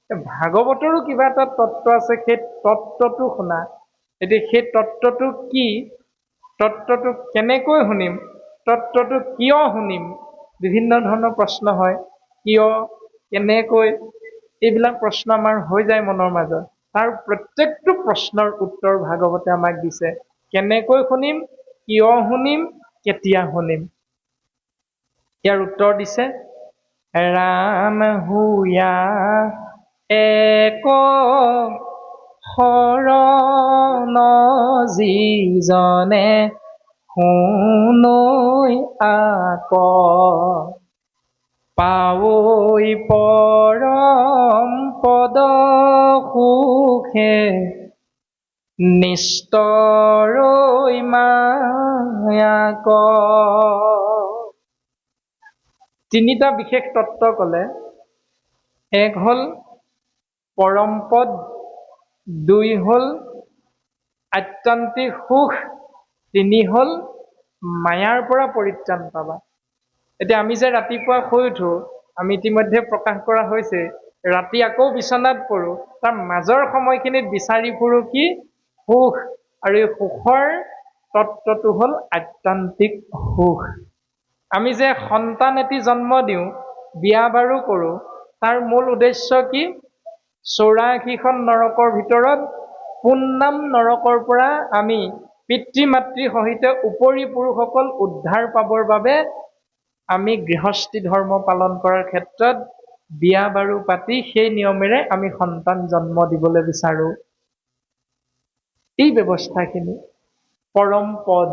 Speaker 1: ভাগৱতৰো কিবা এটা তত্ত্ব আছে, সেই তত্ত্বটো শুনা। এতিয়া সেই তত্ত্বটো কি? তত্ত্বটো কেনেকৈ শুনিম? তত্ত্বটো কিয় শুনিম? বিভিন্ন ধৰণৰ প্ৰশ্ন হয়। কিয়, কেনেকৈ, এইবিলাক প্ৰশ্ন আমাৰ হৈ যায় মনৰ মাজত। তাৰ প্ৰত্যেকটো প্ৰশ্নৰ উত্তৰ ভাগৱতে আমাক দিছে। কেনেকৈ শুনিম, কিয় শুনিম, কেতিয়া শুনিম। ইয়াৰ উত্তৰ দিছে ৰাম হুয়া এক শৰণ যিজনে শুনৈ আক পাৱৈ পৰম পদ সুখে নিস্তৰৈ মায়াক। তিনিটা বিশেষ তত্ত্ব ক'লে। এক হ'ল পৰম পদ, দুই হ'ল আত্যন্তিক সুখ, তিনি হ'ল মায়াৰ পৰা পৰিত্ৰাণ পাবা। এতিয়া আমি যে ৰাতিপুৱা শুই উঠো, আমি ইতিমধ্যে প্ৰকাশ কৰা হৈছে, ৰাতি আকৌ বিচনাত পৰো, তাৰ মাজৰ সময়খিনিত বিচাৰি ফুৰো কি? সুখ। আৰু এই সুখৰ তত্ত্বটো হ'ল আত্যন্তিক সুখ। আমি যে সন্তান এটি জন্ম দিওঁ, বিয়া বাৰু কৰোঁ, তাৰ মূল উদ্দেশ্য কি? 84খন নৰকৰ ভিতৰত পুন্নাম নৰকৰ পৰা আমি পিতৃ মাতৃ সহিতে উপৰি পুৰুষসকল উদ্ধাৰ পাবৰ বাবে আমি গৃহস্থী ধৰ্ম পালন কৰাৰ ক্ষেত্ৰত বিয়া বাৰু পাতি সেই নিয়মেৰে আমি সন্তান জন্ম দিবলৈ বিচাৰো। এই ব্যৱস্থাখিনি পৰম পদ।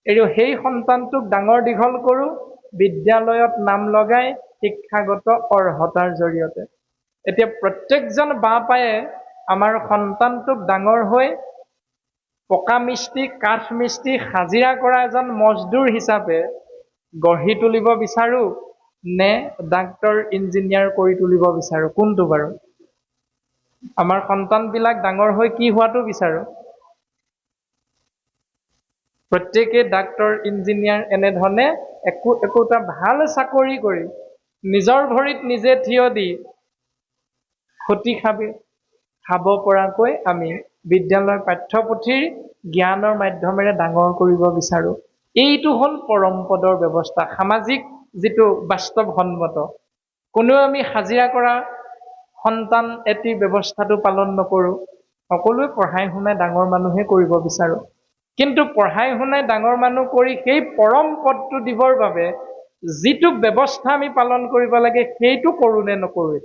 Speaker 1: আৰু সেই সন্তানটোক ডাঙৰ দীঘল কৰোঁ বিদ্যালয়ত নাম লগাই শিক্ষাগত অৰ্হতাৰ জৰিয়তে। এতিয়া প্ৰত্যেকজন বাপায়ে আমাৰ সন্তানটোক ডাঙৰ হৈ পকা মিস্ত্ৰী, কাঠ মিস্ত্ৰী, হাজিৰা কৰা এজন মজদুৰ হিচাপে গঢ়ি তুলিব বিচাৰো নে ডাক্তৰ ইঞ্জিনিয়াৰ কৰি তুলিব বিচাৰো? কোনটো বাৰু? আমাৰ সন্তানবিলাক ডাঙৰ হৈ কি হোৱাটো বিচাৰো? প্ৰত্যেকে ডাক্তৰ ইঞ্জিনিয়াৰ এনেধৰণে একোটা ভাল চাকৰি কৰি নিজৰ ভৰিত নিজে থিয় দি খুটি খাব পৰাকৈ আমি বিদ্যালয়ৰ পাঠ্যপুথিৰ জ্ঞানৰ মাধ্যমেৰে ডাঙৰ কৰিব বিচাৰো। এইটো হ'ল পৰম পদৰ ব্যৱস্থা, সামাজিক যিটো বাস্তৱসন্মত। কোনেও আমি হাজিৰা কৰা সন্তান এটি ব্যৱস্থাটো পালন নকৰোঁ। সকলোৱে পঢ়াই শুনাই ডাঙৰ মানুহে কৰিব বিচাৰো। কিন্তু পঢ়াই শুনাই ডাঙৰ মানুহ কৰি সেই পৰম পদটো দিবৰ বাবে যিটো ব্যৱস্থা আমি পালন কৰিব লাগে সেইটো কৰোঁ নে নকৰোঁ?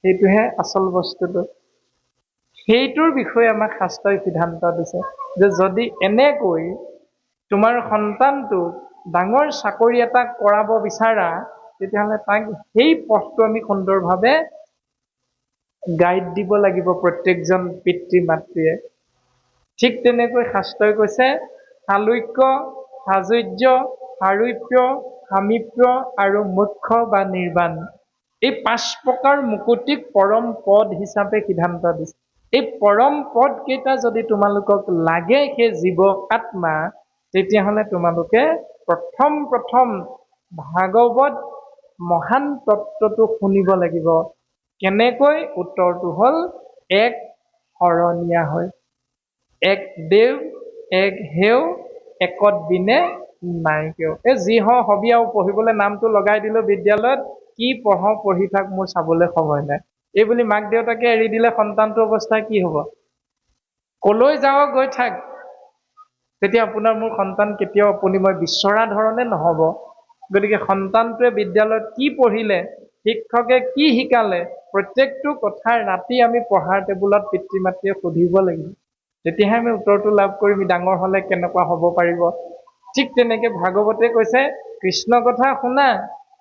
Speaker 1: সেইটোহে আচল বস্তুটো। সেইটোৰ বিষয়ে আমাক শাস্ত্ৰই সিদ্ধান্ত দিছে যে যদি এনেকৈ তোমাৰ সন্তানটোক ডাঙৰ চাকৰি এটা কৰাব বিচাৰা, তেতিয়াহ'লে তাক সেই পথটো আমি সুন্দৰভাৱে গাইড দিব লাগিব প্ৰত্যেকজন পিতৃ মাতৃয়ে। ঠিক তেনেকৈ শাস্ত্ৰই কৈছে সালোক্য, সাজুৰ্য, সাৰূপ্য, সামীপ্য আৰু মোক্ষ বা নিৰ্বাণ। এই 5 প্ৰকাৰ মুকুতিক পৰম পদ হিচাপে সিদ্ধান্ত দিছে। এই পৰম পদ কেইটা যদি তোমালোকক লাগে সেই জীৱ আত্মা, তেতিয়াহ'লে তোমালোকে প্ৰথম ভাগৱত মহান তত্ত্বটো শুনিব লাগিব। কেনেকৈ? উত্তৰটো হ'ল এক শৰণীয়া হয়। এক দেও, এক হেও, একত বিনে নাই কেও। এই যি হওঁ হবি আৰু পঢ়িবলৈ নামটো লগাই দিলো বিদ্যালয়ত, কি পঢ়ো পঢ়ি থাক, মোৰ চাবলৈ সময় নাই। এই বুলি মাক দেউতাকে এৰি দিলে সন্তানটোৰ অৱস্থা কি হ'ব? কলৈ যাওঁ গৈ থাক। তেতিয়া আপোনাৰ মোৰ সন্তান কেতিয়াও আপুনি মই বিচৰা ধৰণে নহ'ব। গতিকে সন্তানটোৱে বিদ্যালয়ত কি পঢ়িলে, শিক্ষকে কি শিকালে, প্ৰত্যেকটো কথা ৰাতি আমি পঢ়াৰ টেবুলত পিতৃ মাতৃয়ে সুধিব লাগিব। তেতিয়াহে আমি উত্তৰটো লাভ কৰিম ডাঙৰ হ'লে কেনেকুৱা হ'ব পাৰিব। ঠিক তেনেকে ভাগৱতে কৈছে কৃষ্ণ কথা শুনা,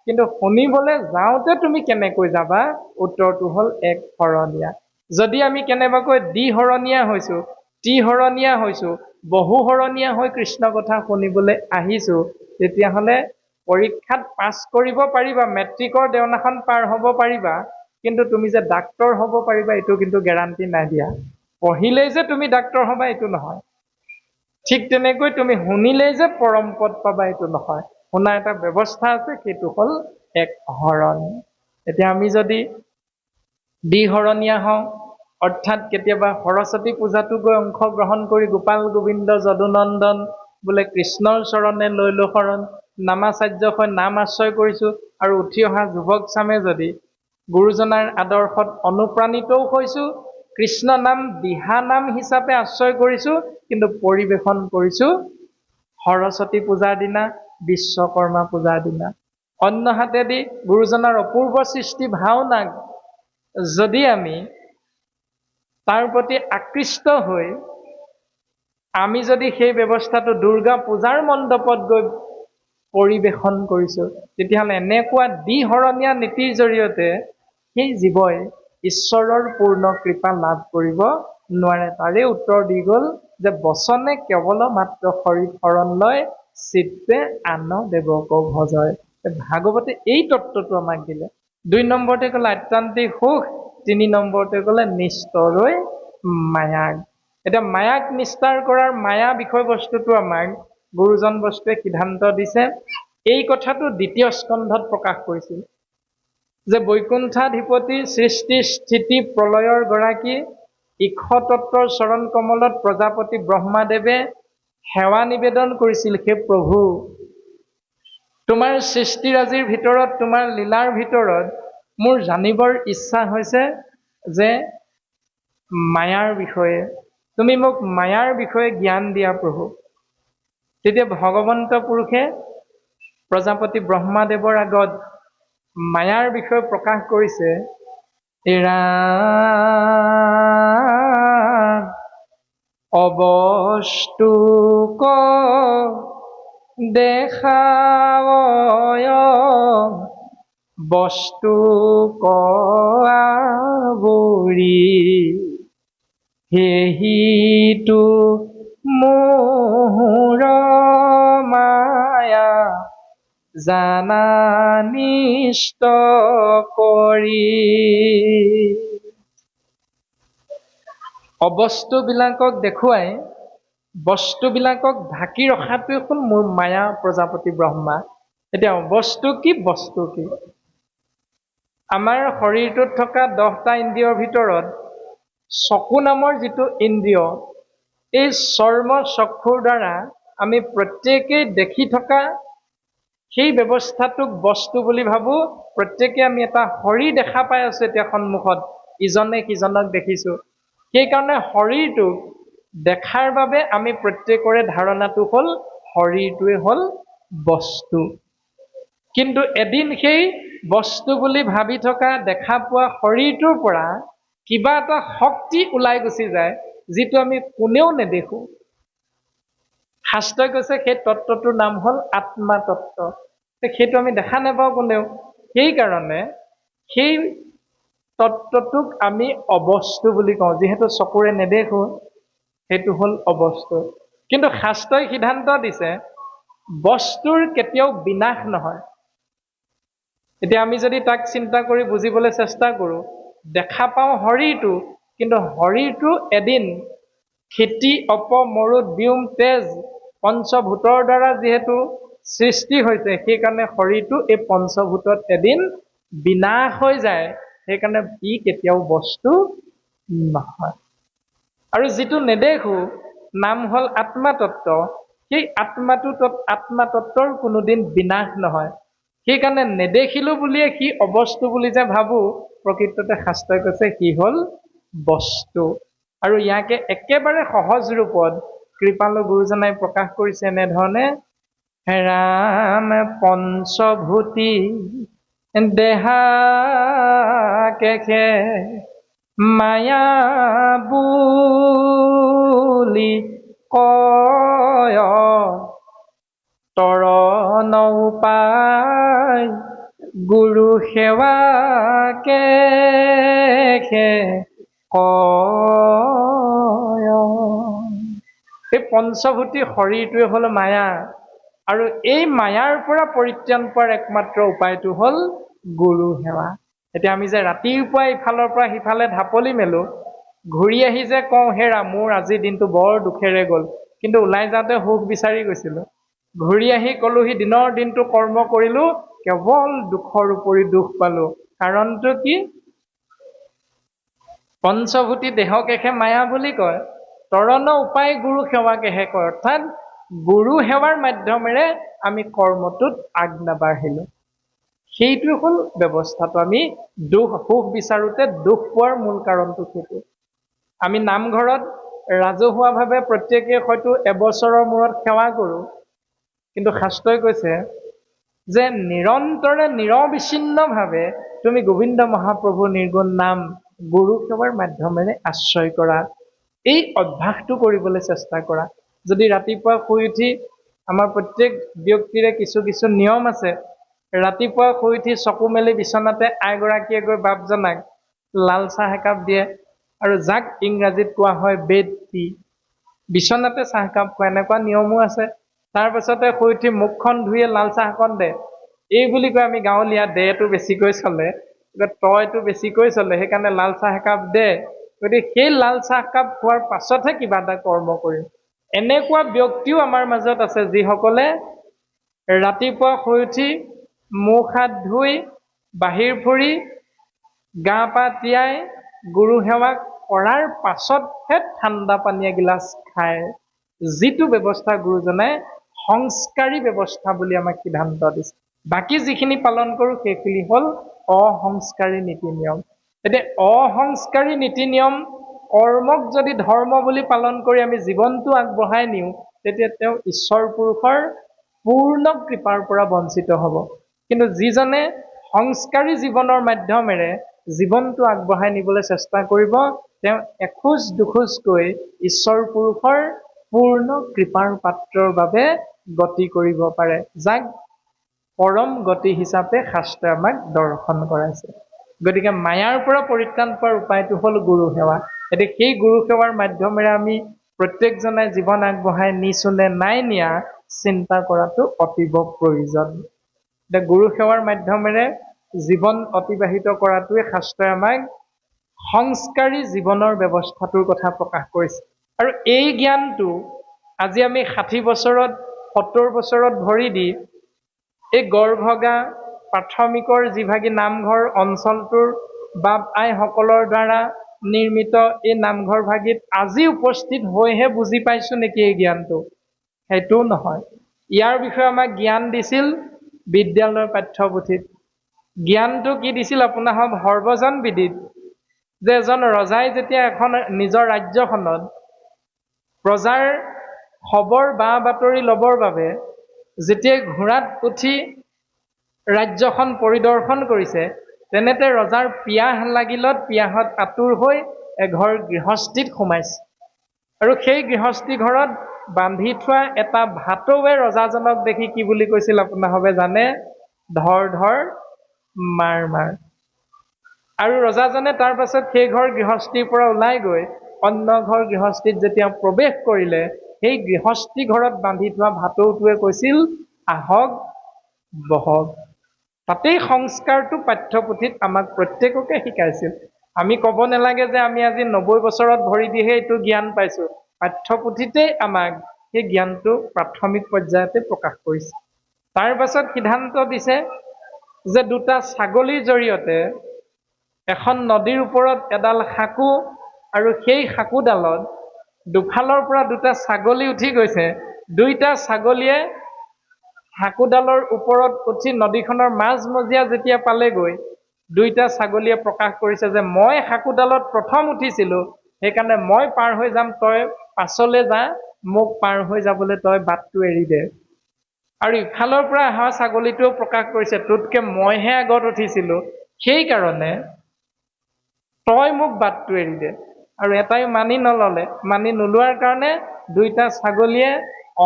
Speaker 1: কিন্তু শুনিবলৈ যাওঁতে তুমি কেনেকৈ যাবা? উত্তৰটো হ'ল এক শৰণীয়া। যদি আমি কেনেবাকৈ দ্বিশৰণীয়া হৈছো, ত্ৰিশৰণীয়া হৈছো, বহুশৰণীয়া হৈ কৃষ্ণ কথা শুনিবলৈ আহিছো, তেতিয়াহ'লে পৰীক্ষাত পাছ কৰিব পাৰিবা, মেট্ৰিকৰ দেওনাখন পাৰ হ'ব পাৰিবা, কিন্তু তুমি যে ডাক্তৰ হ'ব পাৰিবা এইটো কিন্তু গেৰাণ্টি নাই দিয়া। পঢ়িলেই যে তুমি ডাক্তৰ হ'বা এইটো নহয়। ঠিক তেনেকৈ তুমি শুনিলেই যে পৰম পদ পাবা এইটো নহয়। শুনাৰ এটা ব্যৱস্থা আছে, সেইটো হ'ল এক হৰণ। এতিয়া আমি যদি দ্বিহৰণীয়া হওঁ, অৰ্থাৎ কেতিয়াবা সৰস্বতী পূজাতো গৈ অংশগ্ৰহণ কৰি গোপাল গোবিন্দ যদুনন্দন বোলে কৃষ্ণৰ চৰণে লৈলো শৰণ, নামাচাৰ্য হৈ নাম আশ্ৰয় কৰিছো, আৰু উঠি অহা যুৱক চামে যদি গুৰুজনাৰ আদৰ্শত অনুপ্ৰাণিতও হৈছো, কৃষ্ণ নাম দিহা নাম হিচাপে আশ্ৰয় কৰিছো, কিন্তু পৰিৱেশন কৰিছো সৰস্বতী পূজাৰ দিনা, বিশ্বকৰ্মা পূজাৰ দিনা। অন্য হাতেদি গুৰুজনাৰ অপূৰ্ব সৃষ্টি ভাওনাক যদি আমি তাৰ প্ৰতি আকৃষ্ট হৈ আমি যদি সেই ব্যৱস্থাটো দুৰ্গা পূজাৰ মণ্ডপত গৈ পৰিৱেশন কৰিছো, তেতিয়াহ'লে এনেকুৱা দ্বিহৰণীয়া নীতিৰ জৰিয়তে সেই জীৱই ঈশ্বৰৰ পূৰ্ণ কৃপা লাভ কৰিব নোৱাৰে। তাৰে উত্তৰ দি গ'ল যে বচনে কেৱল মাত্ৰ শৰণ লয়, চিত্তে আন দেৱক ভজয়। ভাগৱতে এই তত্ত্বটো আমাক দিলে। 2 নম্বৰতে ক'লে আত্যান্তিক সুখ, 3 নম্বৰতে ক'লে নিস্তৰৈ মায়াক। এতিয়া মায়াক নিস্তাৰ কৰাৰ মায়া বিষয়বস্তুটো আমাক গুৰুজন বস্তুৱে সিদ্ধান্ত দিছে। এই কথাটো 2য় স্কন্ধত প্ৰকাশ কৰিছিল যে বৈকুণ্ঠাধিপতি সৃষ্টি স্থিতি প্ৰলয়ৰ গৰাকী ইক্ষতত্বৰ চৰণ কমলত প্ৰজাপতি ব্ৰহ্মাদেৱে সেৱা নিবেদন কৰিছিল, হে প্ৰভু তোমাৰ সৃষ্টিৰাজিৰ ভিতৰত, তোমাৰ লীলাৰ ভিতৰত মোৰ জানিবৰ ইচ্ছা হৈছে যে মায়াৰ বিষয়ে, তুমি মোক মায়াৰ বিষয়ে জ্ঞান দিয়া প্ৰভু। তেতিয়া ভগৱন্ত পুৰুষে প্ৰজাপতি ব্ৰহ্মাদেৱৰ আগত মায়াৰ বিষয়ে প্ৰকাশ কৰিছে। অবস্তুক দেখাৱয় বস্তু আৱৰি, হেহিটো মোহৰ মায়া জানা নিষ্ট কৰি। অবস্তুবিলাকক দেখুৱাই বস্তুবিলাকক ঢাকি ৰখাটোৱে হ'ল মোৰ মায়া প্ৰজাপতি ব্ৰহ্মা। এতিয়া বস্তু কি, বস্তু কি? আমাৰ শৰীৰটোত থকা 10টা ইন্দ্ৰিয়ৰ ভিতৰত চকু নামৰ যিটো ইন্দ্ৰিয়, এই চৰ্ম চক্ষুৰ দ্বাৰা আমি প্ৰত্যেকেই দেখি থকা সেই ব্যৱস্থাটোক বস্তু বুলি ভাবো। প্ৰত্যেকে আমি এটা শৰীৰ দেখা পাই আছো এতিয়া সন্মুখত, ইজনে সিজনক দেখিছো। সেইকাৰণে শৰীৰটোক দেখাৰ বাবে আমি প্ৰত্যেকৰে ধাৰণাটো হ'ল শৰীৰটোৱে হ'ল বস্তু। কিন্তু এদিন সেই বস্তু বুলি ভাবি থকা দেখা পোৱা শৰীৰটোৰ পৰা কিবা এটা শক্তি ওলাই গুচি যায়, যিটো আমি কোনেও নেদেখো। শাস্ত্ৰই কৈছে সেই তত্ত্বটোৰ নাম হ'ল আত্মা তত্ত্ব। সেইটো আমি দেখা নাপাওঁ কোনেও। সেইকাৰণে সেই তত্ত্বটোক আমি অবস্তু বুলি কওঁ, যিহেতু চকুৰে নেদেখো, সেইটো হ'ল অবস্তু। কিন্তু শাস্ত্ৰই সিদ্ধান্ত দিছে বস্তুৰ কেতিয়াও বিনাশ নহয়। এতিয়া আমি যদি তাক চিন্তা কৰি বুজিবলৈ চেষ্টা কৰো, দেখা পাওঁ শৰীৰটো, কিন্তু শৰীৰটো এদিন খেতি অপ মৰুদ ব্যোম তেজ পঞ্চভূতৰ দ্বাৰা যিহেতু সৃষ্টি হৈছে, সেইকাৰণে শৰীৰটো এই পঞ্চভূতত এদিন বিনাশ হৈ যায়। সেইকাৰণে ই কেতিয়াও বস্তু নহয়। আৰু যিটো নেদেখো নাম হ'ল আত্মা তত্ত্ব, সেই আত্মা তত্ত্বৰ কোনোদিন বিনাশ নহয়। সেইকাৰণে নেদেখিলো বুলিয়ে সি অবস্তু বুলি যে ভাবো, প্ৰকৃততে শাস্ত্ৰই কৈছে সি হ'ল বস্তু। আৰু ইয়াকে একেবাৰে সহজ ৰূপত কৃপালু গুৰুজনাই প্ৰকাশ কৰিছে এনেধৰণে, ৰাম পঞ্চভূতি দেহা কেখে মায়া বুলি কয়, তৰ নৌপায় গুৰু সেৱা কেখে কয়। এই পঞ্চভূতি শৰীৰটোৱে হ'ল মায়া, আৰু এই মায়াৰ পৰা পৰিত্ৰাণ পোৱাৰ একমাত্ৰ উপায়টো হ'ল গুৰু সেৱা। এতিয়া আমি যে ৰাতিপুৱাই ইফালৰ পৰা সিফালে ঢাপলি মেলো, ঘূৰি আহি যে কওঁ হেৰা মোৰ আজিৰ দিনটো বৰ দুখেৰে গ'ল, কিন্তু ওলাই যাওঁতে সুখ বিচাৰি গৈছিলো, ঘূৰি আহি কলোহি দিনৰ দিনটো কৰ্ম কৰিলো, কেৱল দুখৰ উপৰি দুখ পালো। কাৰণটো কি? পঞ্চভূতি দেহকেহে মায়া বুলি কয়, তৰণ উপায় গুৰু সেৱাকেহে কয়। অৰ্থাৎ গুৰু সেৱাৰ মাধ্যমেৰে আমি কৰ্মটোত আগ নাবাঢ়িলো। সেইটো হ'ল ব্যৱস্থাটো। আমি সুখ বিচাৰোতে দুখ পোৱাৰ মূল কাৰণটো সেইটো। আমি নামঘৰত ৰাজহুৱাভাৱে প্ৰত্যেকে হয়তো এবছৰৰ মূৰত সেৱা কৰোঁ, কিন্তু শাস্ত্ৰই কৈছে যে নিৰন্তৰে নিৰবিচ্ছিন্নভাৱে তুমি গোবিন্দ মহাপ্ৰভুৰ নিৰ্গুণ নাম গুৰু সেৱাৰ মাধ্যমেৰে আশ্ৰয় কৰা। এই অভ্যাসটো কৰিবলৈ চেষ্টা কৰা। যদি ৰাতিপুৱা শুই উঠি, আমাৰ প্ৰত্যেক ব্যক্তিৰে কিছু কিছু নিয়ম আছে, ৰাতিপুৱা শুই উঠি চকু মেলি বিচনাতে আইগৰাকীয়ে গৈ বাপজনাক লাল চাহ একাপ দিয়ে, আৰু যাক ইংৰাজীত কোৱা হয় বেড টি, বিচনাতে চাহকাপ খোৱা, এনেকুৱা নিয়মো আছে। তাৰ পাছতে শুই উঠি মুখখন ধুইয়ে লাল চাহকণ দে, এই বুলি কয় আমি গাঁৱলীয়া, দেটো বেছিকৈ চলে, তইটো বেছিকৈ চলে, সেইকাৰণে লাল চাহ একাপ দে। গতিকে সেই লাল চাহকাপ খোৱাৰ পাছতহে কিবা এটা কৰ্ম কৰিম। এনেকুৱা ব্যক্তিও আমাৰ মাজত আছে যিসকলে ৰাতিপুৱা শুই উঠি মুখ হাত ধুই বাহিৰ ফুৰি গা পা তিয়াই গুৰু সেৱা কৰাৰ পাছতহে ঠাণ্ডা পানী এগিলাচ খায়, যিটো ব্যৱস্থা গুৰুজনাই সংস্কাৰী ব্যৱস্থা বুলি আমাক সিদ্ধান্ত দিছে। বাকী যিখিনি পালন কৰোঁ সেইখিনি হ'ল অসংস্কাৰী নীতি নিয়ম। এতিয়া অসংস্কাৰী নীতি নিয়ম কৰ্মক যদি ধৰ্ম বুলি পালন কৰি আমি জীৱনটো আগবঢ়াই নিওঁ, তেতিয়া তেওঁ ঈশ্বৰ পুৰুষৰ পূৰ্ণ কৃপাৰ পৰা বঞ্চিত হ'ব। কিন্তু যিজনে সংস্কাৰী জীৱনৰ মাধ্যমেৰে জীৱনটো আগবঢ়াই নিবলৈ চেষ্টা কৰিব, তেওঁ এখোজ দুখোজকৈ ঈশ্বৰ পুৰুষৰ পূৰ্ণ কৃপাৰ পাত্ৰৰ বাবে গতি কৰিব পাৰে, যাক পৰম গতি হিচাপে শাস্ত্ৰই আমাক দৰ্শন কৰাইছে। গতিকে মায়াৰ পৰা পৰিত্ৰাণ পোৱাৰ উপায়টো হ'ল গুৰু সেৱা। এতিয়া সেই গুৰু সেৱাৰ মাধ্যমেৰে আমি প্ৰত্যেকজনে জীৱন আগবঢ়াই নিছো নে নাই নিয়া চিন্তা কৰাটো অতীৱ প্ৰয়োজন। এতিয়া গুৰু সেৱাৰ মাধ্যমেৰে জীৱন অতিবাহিত কৰাটোৱে শাস্ত্ৰই আমাক সংস্কাৰী জীৱনৰ ব্যৱস্থাটোৰ কথা প্ৰকাশ কৰিছে। আৰু এই জ্ঞানটো আজি আমি 60 বছৰত 70 বছৰত ভৰি দি এই গড়ভগা প্ৰাথমিকৰ যিভাগি নামঘৰ অঞ্চলটোৰ বাপ আইসকলৰ দ্বাৰা নিৰ্মিত এই নামঘৰ ভাগিত আজি উপস্থিত হৈহে বুজি পাইছো নেকি এই জ্ঞানটো? সেইটোও নহয়। ইয়াৰ বিষয়ে আমাক জ্ঞান দিছিল বিদ্যালয়ৰ পাঠ্যপুথিত। জ্ঞানটো কি দিছিল আপোনাৰ সৰ্বজন বিদিত, যে এজন ৰজাই যেতিয়া এখন নিজৰ ৰাজ্যখনত প্ৰজাৰ খবৰ বা বাতৰি ল'বৰ বাবে যেতিয়াই ঘোঁৰাত উঠি ৰাজ্যখন পৰিদৰ্শন কৰিছে, তেনেতে ৰজাৰ পিয়াহ লাগিলত পিয়াহত আতুৰ হৈ এঘৰ গৃহস্থীত সোমাইছে, আৰু সেই গৃহস্থী ঘৰত বান্ধি থোৱা এটা ভাটৌৱে ৰজাজনক দেখি কি বুলি কৈছিল আপোনালোকে জানে? ধৰ ধৰ মাৰ মাৰ। আৰু ৰজাজনে তাৰ পাছত সেই ঘৰ গৃহস্থীৰ পৰা ওলাই গৈ অন্য ঘৰ গৃহস্থীত যেতিয়া প্ৰৱেশ কৰিলে, সেই গৃহস্থী ঘৰত বান্ধি থোৱা ভাটৌটোৱে কৈছিল আহক বহক। তাতেই সংস্কাৰটো পাঠ্যপুথিত আমাক প্ৰত্যেককে শিকাইছিল। আমি ক'ব নালাগে যে আমি আজি 90 বছৰত ভৰি দিহে এইটো জ্ঞান পাইছো। পাঠ্যপুথিতেই আমাক সেই জ্ঞানটো প্ৰাথমিক পৰ্যায়তে প্ৰকাশ কৰিছে। তাৰ পাছত সিদ্ধান্ত দিছে যে দুটা ছাগলীৰ জৰিয়তে এখন নদীৰ ওপৰত এডাল সাঁকো, আৰু সেই সাঁকোডালত দুফালৰ পৰা দুটা ছাগলী উঠি গৈছে। দুইটা ছাগলীয়ে সাঁকোডালৰ ওপৰত উঠি নদীখনৰ মাজমজিয়া যেতিয়া পালেগৈ, দুইটা ছাগলীয়ে প্ৰকাশ কৰিছে যে মই সাঁকোডালত প্ৰথম উঠিছিলো, সেইকাৰণে মই পাৰ হৈ যাম, তই পাছলৈ যা, মোক পাৰ হৈ যাবলৈ তই বাটটো এৰি দে। আৰু ইফালৰ পৰা অহা ছাগলীটোও প্ৰকাশ কৰিছে তোতকে মইহে আগত উঠিছিলো, সেইকাৰণে তই মোক বাটটো এৰি দে। আৰু এটাই মানি নললে, মানি নোলোৱাৰ কাৰণে দুইটা ছাগলীয়ে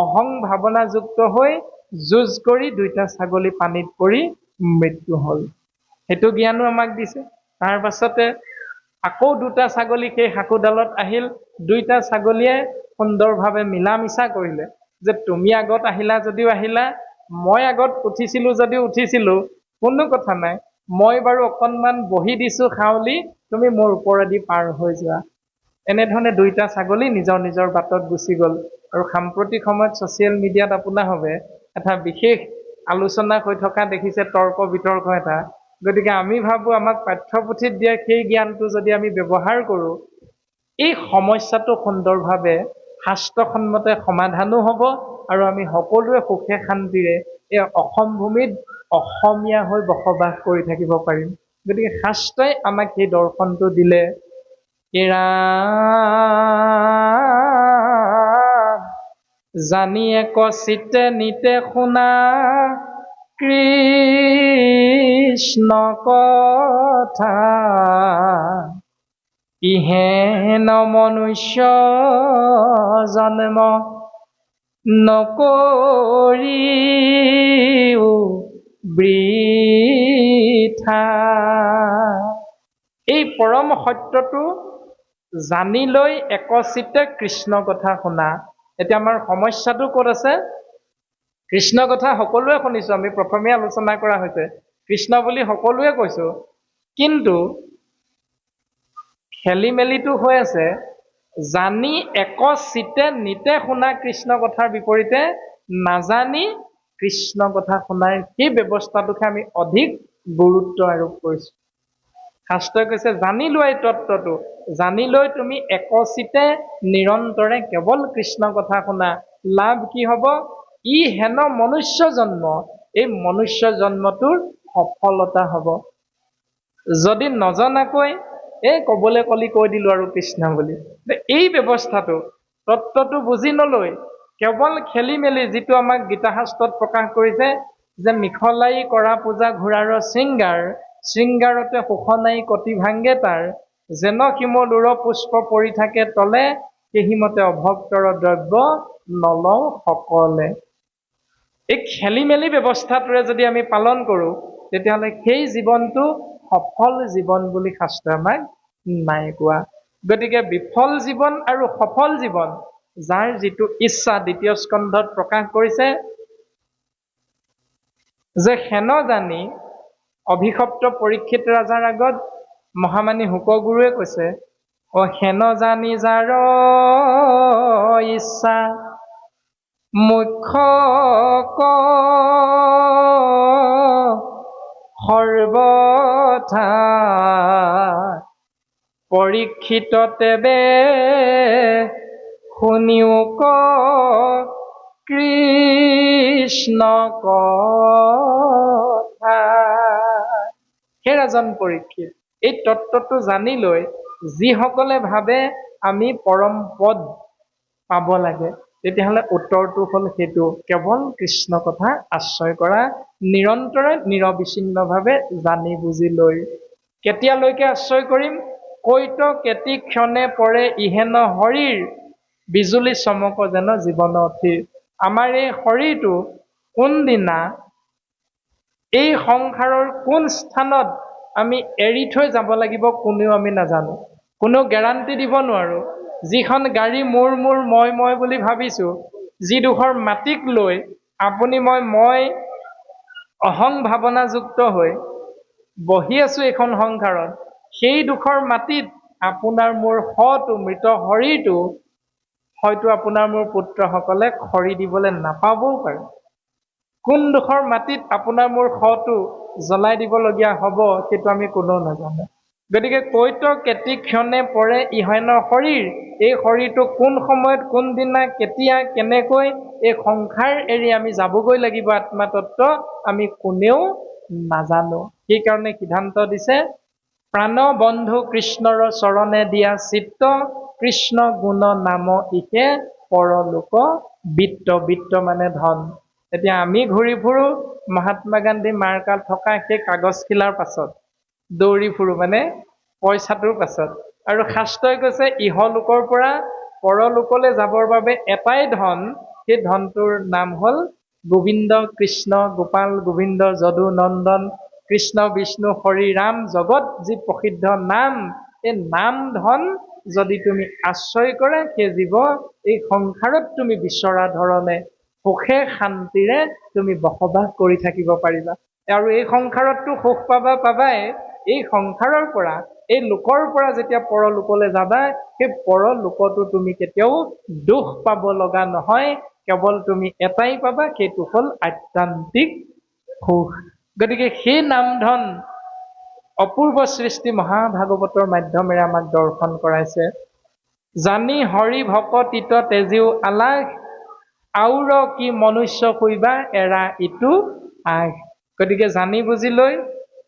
Speaker 1: অহং ভাৱনাযুক্ত হৈ যুঁজ কৰি দুইটা ছাগলী পানীত পৰি মৃত্যু হ'ল। সেইটো জ্ঞানো আমাক দিছে। তাৰ পাছতে আকৌ দুটা ছাগলী সেই সাঁকোডালত আহিল, দুইটা ছাগলীয়ে সুন্দৰভাৱে মিলা মিছা কৰিলে, যে তুমি আগত আহিলা যদিও আহিলা, মই আগত উঠিছিলো যদিও উঠিছিলো, কোনো কথা নাই, মই বাৰু অকণমান বহি দিছো খাৱলি, তুমি মোৰ ওপৰেদি পাৰ হৈ যোৱা। এনেধৰণে দুইটা ছাগলী নিজৰ নিজৰ বাটত গুচি গ'ল। আৰু সাম্প্ৰতিক সময়ত ছচিয়েল মিডিয়াত আপোনাৰ হবে এটা বিশেষ আলোচনা হৈ থকা দেখিছে, তৰ্ক বিতৰ্ক এটা। গতিকে আমি ভাবো আমাক পাঠ্যপুথিত দিয়া সেই জ্ঞানটো যদি আমি ব্যৱহাৰ কৰোঁ, এই সমস্যাটো সুন্দৰভাৱে শাস্ত্ৰসন্মতে সমাধানো হ'ব আৰু আমি সকলোৱে সুখে শান্তিৰে এই অসম ভূমিত অসমীয়া হৈ বসবাস কৰি থাকিব পাৰিম। গতিকে শাস্ত্ৰই আমাক সেই দৰ্শনটো দিলে। জানি এক চিত্তে নিতে শুনা কৃষ্ণ কথা, ইহেন মনুষ্য জন্ম নকৰিও বৃথা। এই পৰম সত্যটো জানি লৈ একচিত্তে কৃষ্ণ কথা শুনা। এতিয়া আমাৰ সমস্যাটো ক'ত আছে? কৃষ্ণ কথা সকলোৱে শুনিছো, আমি প্ৰথমে আলোচনা কৰা হৈছে, কৃষ্ণ বুলি সকলোৱে কৈছো, কিন্তু খেলি মেলিটো হৈ আছে জানি একচিত্তে নিতে শুনা কৃষ্ণ কথাৰ বিপৰীতে নাজানি কৃষ্ণ কথা শুনাৰ সেই ব্যৱস্থাটোকে আমি অধিক গুৰুত্ব আৰোপ কৰিছো। শাস্ত্ৰই কৈছে জানি লোৱা এই তত্ত্বটো, জানি লৈ তুমি একচিতে নিৰন্তৰে কেৱল কৃষ্ণ কথা শুনা। লাভ কি হ'ব? ই হেন মনুষ্য জন্ম, এই মনুষ্য জন্মটোৰ সফলতা হ'ব। যদি নজনাকৈ কবলৈ কলি কৈ দিলো আৰু কৃষ্ণ বুলি, এই ব্যৱস্থাটো তত্ত্বটো বুজি নলৈ কেৱল খেলি মেলি, যিটো আমাক গীতা শাস্ত্ৰত প্ৰকাশ কৰিছে যে মিখলাই কৰা পূজা ঘোঁৰাৰ শৃংগাৰ, শৃংগাৰতে সুখ নাই কটি ভাংগে তাৰ, যেন শিমলুৰ পুষ্প পৰি থাকে তলে, কেহিমতে অভক্তৰ দ্ৰব্য নলওঁ সকলে। এই খেলি মেলি ব্যৱস্থাটোৰে যদি আমি পালন কৰো, তেতিয়াহ'লে সেই জীৱনটো সফল জীৱন বুলি শাস্ত্ৰই আমাক নাই কোৱা। গতিকে বিফল জীৱন আৰু সফল জীৱন যাৰ যিটো ইচ্ছা, দ্বিতীয় স্কন্ধত প্ৰকাশ কৰিছে যে হেন জানি অভিশপ্ত পৰীক্ষিত ৰাজাৰ আগত মহামানী শুকগুৰুৱে কৈছে, হেন জানি যাৰ ইচ্ছা মুখ্য সৰ্বথা, পৰীক্ষিত তেবে শুনিও কৃষ্ণ কথা। হে ৰাজন পৰীক্ষিত, এই তত্ত্বটো জানি লৈ যিসকলে ভাবে আমি পৰম পদ পাব লাগে, তেতিয়াহ'লে উত্তৰটো হ'ল সেইটো, কেৱল কৃষ্ণ কথা আশ্ৰয় কৰা, নিৰন্তৰে নিৰবিচ্ছিন্নভাৱে জানি বুজি লৈ। কেতিয়ালৈকে আশ্ৰয় কৰিম? কৈত কেতি ক্ষণে পৰে ইহেন শৰীৰ, বিজুলী চমক যেন জীৱন অথিৰ। আমাৰ এই শৰীৰটো কোনদিনা এই সংসাৰৰ কোন স্থানত আমি এৰি থৈ যাব লাগিব কোনেও আমি নাজানো, কোনেও গেৰাণ্টি দিব নোৱাৰো। যিখন গাড়ী মোৰ মই বুলি ভাবিছো, যিডোখৰ মাটিক লৈ আপুনি মই অহং ভাৱনাযুক্ত হৈ বহি আছো এইখন সংসাৰত, সেই ডোখৰ মাটিত আপোনাৰ মোৰ শটো, মৃত শৰীৰটো হয়তো আপোনাৰ মোৰ পুত্ৰসকলে খৰি দিবলৈ নাপাবও পাৰে। কোনডোখৰ মাটিত আপোনাৰ মোৰ শটো জ্বলাই দিবলগীয়া হ'ব সেইটো আমি কোনেও নাজানো। গতিকে কৈত কেতি ক্ষণে পৰে ইহেন শৰীৰ, এই শৰীৰটো কোন সময়ত, কোনদিনা, কেতিয়া, কেনেকৈ এই সংসাৰ এৰি আমি যাবগৈ লাগিব আত্মাতত্ব আমি কোনেও নাজানো। সেইকাৰণে সিদ্ধান্ত দিছে, প্ৰাণ বন্ধু কৃষ্ণৰ চৰণে দিয়া চিত্ত, কৃষ্ণ গুণ নাম ইকে পৰলোক বিত্ত। বিত্ত মানে ধন। এতিয়া আমি ঘূৰি ফুৰো মহাত্মা গান্ধী মাৰ্কা থকা সেই কাগজ খিলাৰ পাছত, দৌৰি ফুৰো মানে পইচাটোৰ পাছত। আৰু শাস্ত্ৰই কৈছে ইহলোকৰ পৰা পৰলোকলৈ যাবৰ বাবে এটাই ধন, সেই ধনটোৰ নাম হ'ল গোবিন্দ কৃষ্ণ গোপাল গোবিন্দ যদু নন্দন কৃষ্ণ বিষ্ণু হৰি ৰাম, জগত যি প্ৰসিদ্ধ নাম, এই নাম ধন যদি তুমি আশ্ৰয় কৰা, সেই জীৱ এই সংসাৰত তুমি বিচৰা ধৰণে সুখে শান্তিৰে তুমি বসবাস কৰি থাকিব পাৰিবা। আৰু এই সংসাৰততো সুখ পাবাই, এই সংসাৰৰ পৰা, এই লোকৰ পৰা যেতিয়া পৰলোকলৈ যাবা, সেই পৰলোকতো তুমি কেতিয়াও দুখ পাব লগা নহয়। কেৱল তুমি এটাই পাবা, সেইটো হ'ল আত্যন্তিক সুখ। গতিকে সেই নামধন অপূৰ্ব সৃষ্টি মহাভাগৱতৰ মাধ্যমেৰে আমাক দৰ্শন কৰাইছে। জানি হৰি ভকতিত তেজিও আলাস, আউৰ কি মনুষ্য কইবা এৰা ইটো আহ। গতিকে জানি বুজি লৈ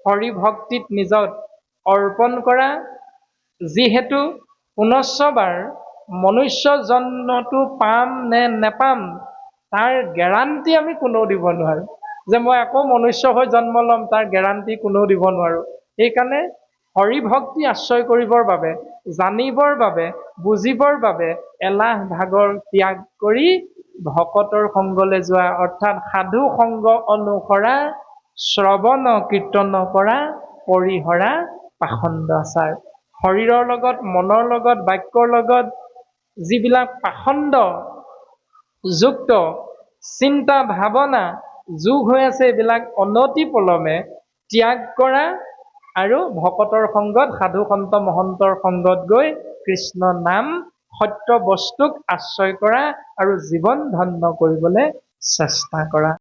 Speaker 1: হৰি ভক্তিত নিজক অৰ্পণ কৰা, যিহেতু পুনশ্চবাৰ মনুষ্য জন্মটো পাম নে নেপাম তাৰ গেৰাণ্টি আমি কোনেও দিব নোৱাৰো। যে মই আকৌ মনুষ্য হৈ জন্ম ল'ম, তাৰ গেৰাণ্টি কোনেও দিব নোৱাৰো। সেইকাৰণে হৰি ভক্তি আশ্ৰয় কৰিবৰ বাবে, জানিবৰ বাবে, বুজিবৰ বাবে এলাহ ভাগৰ ত্যাগ কৰি ভকতৰ সংগলৈ যোৱা, অৰ্থাৎ সাধু সংগ অনুসৰা, শ্ৰৱণ কীৰ্তন কৰা, পৰিহৰা পাখণ্ড আচাৰ। শৰীৰৰ লগত, মনৰ লগত, বাক্যৰ লগত যিবিলাক পাখণ্ড যুক্ত চিন্তা ভাৱনা যোগ হৈ আছে, এইবিলাক অনতি পলমে ত্যাগ কৰা আৰু ভকতৰ সংগত, সাধু সন্ত মহন্তৰ সংগত গৈ কৃষ্ণ নাম সত্য বস্তুক আশ্ৰয় কৰা আৰু জীৱন ধন্য কৰিবলৈ চেষ্টা কৰা।